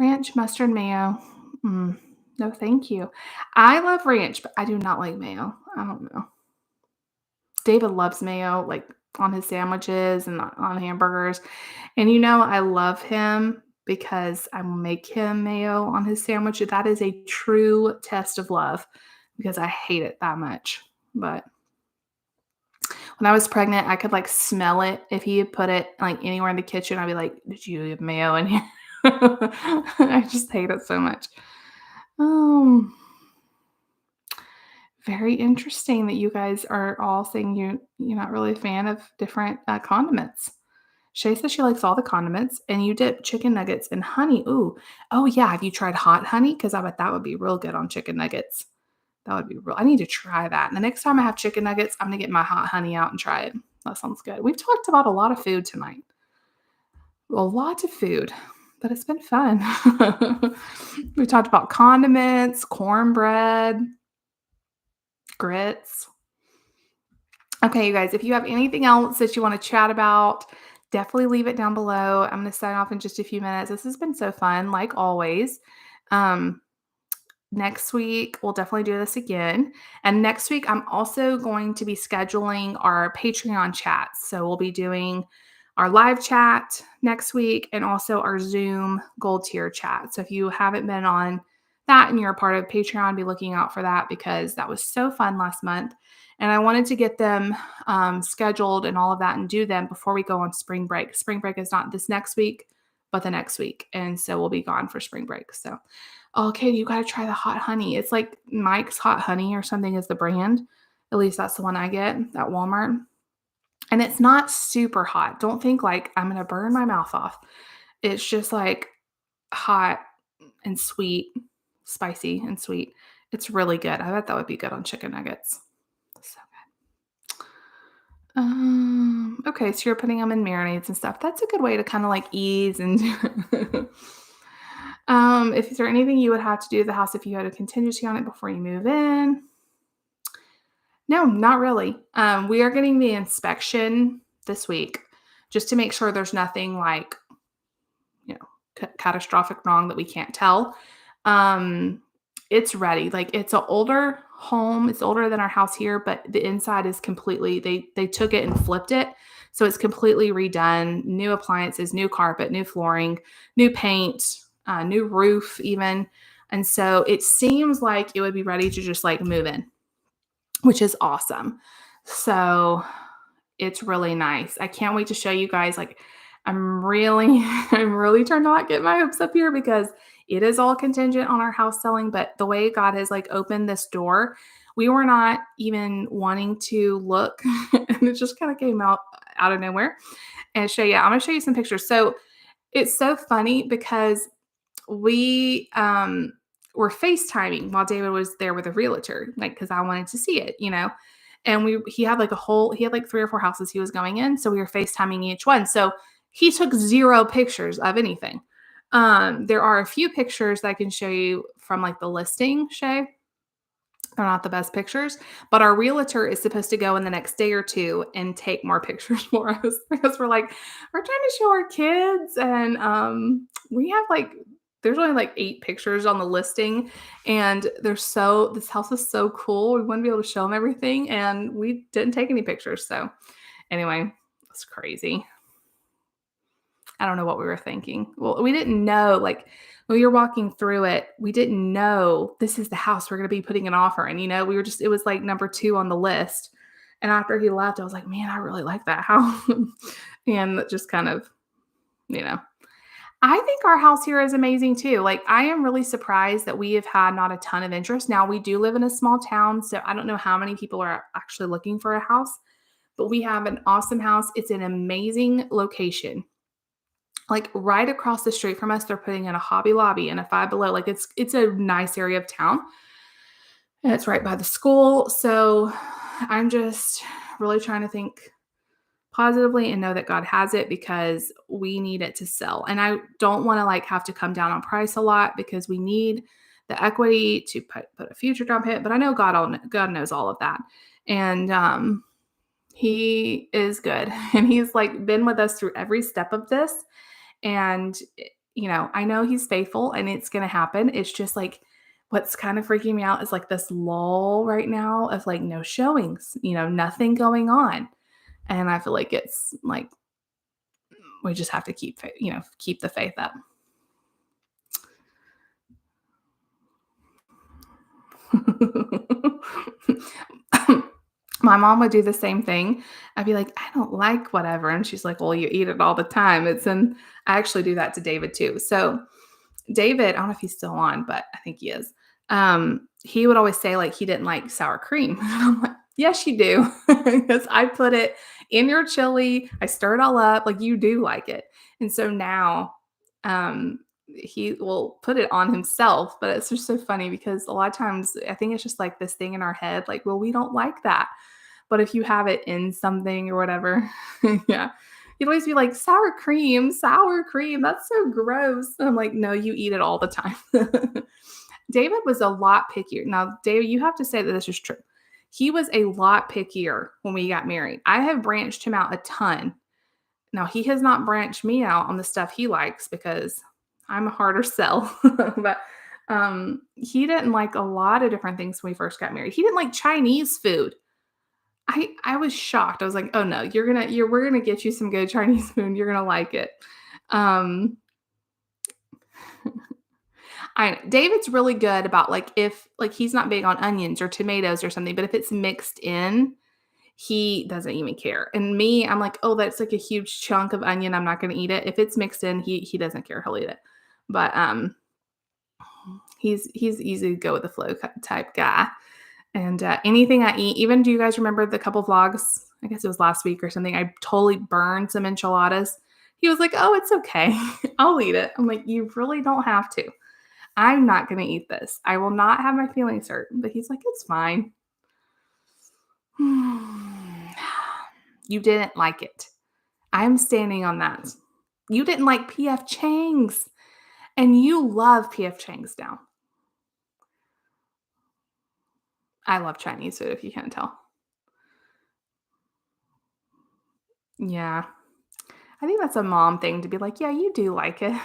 Speaker 1: Ranch, mustard, mayo. No, thank you. I love ranch, but I do not like mayo. I don't know. David loves mayo, like on his sandwiches and on hamburgers. And I love him because I make him mayo on his sandwich. That is a true test of love because I hate it that much. But when I was pregnant, I could like smell it. If he had put it like anywhere in the kitchen, I'd be like, "Did you have mayo in here?" I just hate it so much. Um, Very interesting that you guys are all saying you're not really a fan of different condiments. Shay says she likes all the condiments, and you dip chicken nuggets in honey. Ooh, oh yeah. Have you tried hot honey? Because I bet that would be real good on chicken nuggets. That would be real. I need to try that. And the next time I have chicken nuggets, I'm gonna get my hot honey out and try it. That sounds good. We've talked about a lot of food tonight. A lot of food, but it's been fun. We talked about condiments, cornbread, grits. Okay, you guys, if you have anything else that you want to chat about, definitely leave it down below. I'm going to sign off in just a few minutes. This has been so fun, like always. Um, Next week, we'll definitely do this again. And next week, I'm also going to be scheduling our Patreon chats. So we'll be doing our live chat next week and also our Zoom gold tier chat. So if you haven't been on that and you're a part of Patreon, be looking out for that because that was so fun last month. And I wanted to get them scheduled and all of that and do them before we go on spring break. Spring break is not this next week, but the next week. And so we'll be gone for spring break. So okay, you gotta try the hot honey. It's like Mike's Hot Honey or something is the brand. At least that's the one I get at Walmart. And it's not super hot. Don't think like I'm gonna burn my mouth off. It's just like hot and sweet, spicy and sweet. It's really good. I bet that would be good on chicken nuggets. So good. Okay, so you're putting them in marinades and stuff. That's a good way to kind of like ease and is there anything you would have to do to the house if you had a contingency on it before you move in? No, not really. We are getting the inspection this week just to make sure there's nothing like, catastrophic wrong that we can't tell. It's ready. Like it's an older home. It's older than our house here, but the inside is completely, they took it and flipped it. So it's completely redone. New appliances, new carpet, new flooring, new paint, new roof even. And so it seems like it would be ready to just like move in, which is awesome. So it's really nice. I can't wait to show you guys. Like, I'm really, I'm really trying to not get my hopes up here because it is all contingent on our house selling. But the way God has like opened this door, we were not even wanting to look, and it just kind of came out of nowhere. And show you, I'm gonna show you some pictures. So it's so funny because we were FaceTiming while David was there with a realtor, like because I wanted to see it, you know. And he had like he had like 3 or 4 houses he was going in. So we were FaceTiming each one. So he took zero pictures of anything. There are a few pictures that I can show you from like the listing, Shay. They're not the best pictures, but our realtor is supposed to go in the next day or two and take more pictures for us because we're trying to show our kids and we have like there's only like 8 pictures on the listing and this house is so cool. We want to be able to show them everything and we didn't take any pictures. So anyway, it's crazy. I don't know what we were thinking. Well, we didn't know, like, when we were walking through it, we didn't know this is the house we're gonna be putting an offer in, you know? We were just it was, like, number 2 on the list, and after he left, I was like, "Man, I really like that house." And that just kind of, you know. I think our house here is amazing too. Like, I am really surprised that we have had not a ton of interest. Now, we do live in a small town, so I don't know how many people are actually looking for a house, but we have an awesome house. It's an amazing location. Like right across the street from us, they're putting in a Hobby Lobby and a Five Below. Like it's a nice area of town, and it's right by the school. So I'm just really trying to think positively and know that God has it because we need it to sell. And I don't want to like have to come down on price a lot because we need the equity to put a future down payment. But I know God knows all of that, and He is good, and He's like been with us through every step of this. And, you know, I know he's faithful and it's going to happen. It's just like what's kind of freaking me out is like this lull right now of like no showings, you know, nothing going on. And I feel like it's like we just have to keep the faith up. My mom would do the same thing. I'd be like, "I don't like whatever." And she's like, "Well, you eat it all the time." I actually do that to David too. So David, I don't know if he's still on, but I think he is. He would always say like he didn't like sour cream. And I'm like, yes, you do. Because I put it in your chili, I stir it all up, like you do like it. And so now he will put it on himself, but it's just so funny because a lot of times I think it's just like this thing in our head, like, well, we don't like that. But if you have it in something or whatever, yeah, you'd always be like, sour cream, that's so gross. And I'm like, no, you eat it all the time. David was a lot pickier. Now, David, you have to say that this is true. He was a lot pickier when we got married. I have branched him out a ton. Now, he has not branched me out on the stuff he likes because I'm a harder sell. But he didn't like a lot of different things when we first got married. He didn't like Chinese food. I was shocked. I was like, "Oh no, we're gonna get you some good Chinese food. You're gonna like it." Um, I David's really good about like if like he's not big on onions or tomatoes or something, but if it's mixed in, he doesn't even care. And me, I'm like, "Oh, that's like a huge chunk of onion. I'm not gonna eat it." If it's mixed in, he doesn't care. He'll eat it. But he's easy to go with the flow type guy. And, anything I eat even do you guys remember the couple vlogs? I guess it was last week or something, I totally burned some enchiladas. He was like, "Oh, it's okay. I'll eat it." I'm like, "You really don't have to. I'm not gonna eat this. I will not have my feelings hurt." But he's like, "It's fine." You didn't like it. I'm standing on that. You didn't like PF Chang's, and you love PF Chang's now. I love Chinese food, if you can't tell. Yeah. I think that's a mom thing to be like, "Yeah, you do like it.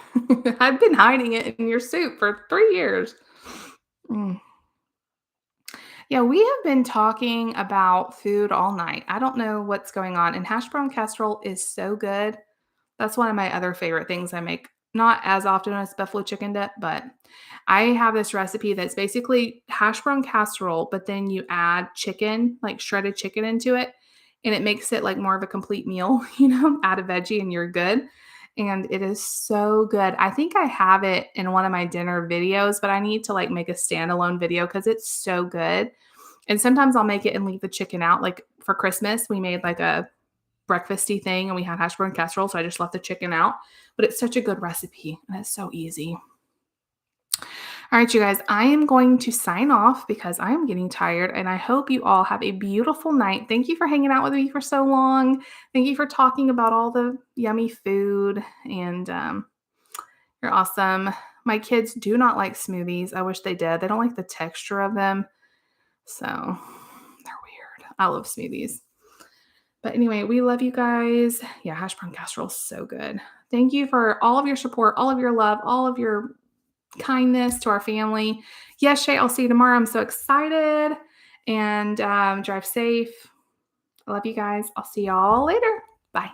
Speaker 1: I've been hiding it in your soup for 3 years." Mm. Yeah, we have been talking about food all night. I don't know what's going on, and hash brown casserole is so good. That's one of my other favorite things I make not as often as buffalo chicken dip, but I have this recipe that's basically hash brown casserole, but then you add chicken, like shredded chicken into it, and it makes it like more of a complete meal, add a veggie and you're good. And it is so good. I think I have it in one of my dinner videos, but I need to like make a standalone video because it's so good. And sometimes I'll make it and leave the chicken out. Like for Christmas, we made like a breakfasty thing and we had hash brown casserole, so I just left the chicken out. But it's such a good recipe and it's so easy. All right, you guys, I am going to sign off because I am getting tired and I hope you all have a beautiful night. Thank you for hanging out with me for so long. Thank you for talking about all the yummy food and you're awesome. My kids do not like smoothies. I wish they did. They don't like the texture of them. So they're weird. I love smoothies. But anyway, we love you guys. Yeah, hash brown casserole is so good. Thank you for all of your support, all of your love, all of your kindness to our family. Yes, Shay, I'll see you tomorrow. I'm so excited. And drive safe. I love you guys. I'll see y'all later. Bye.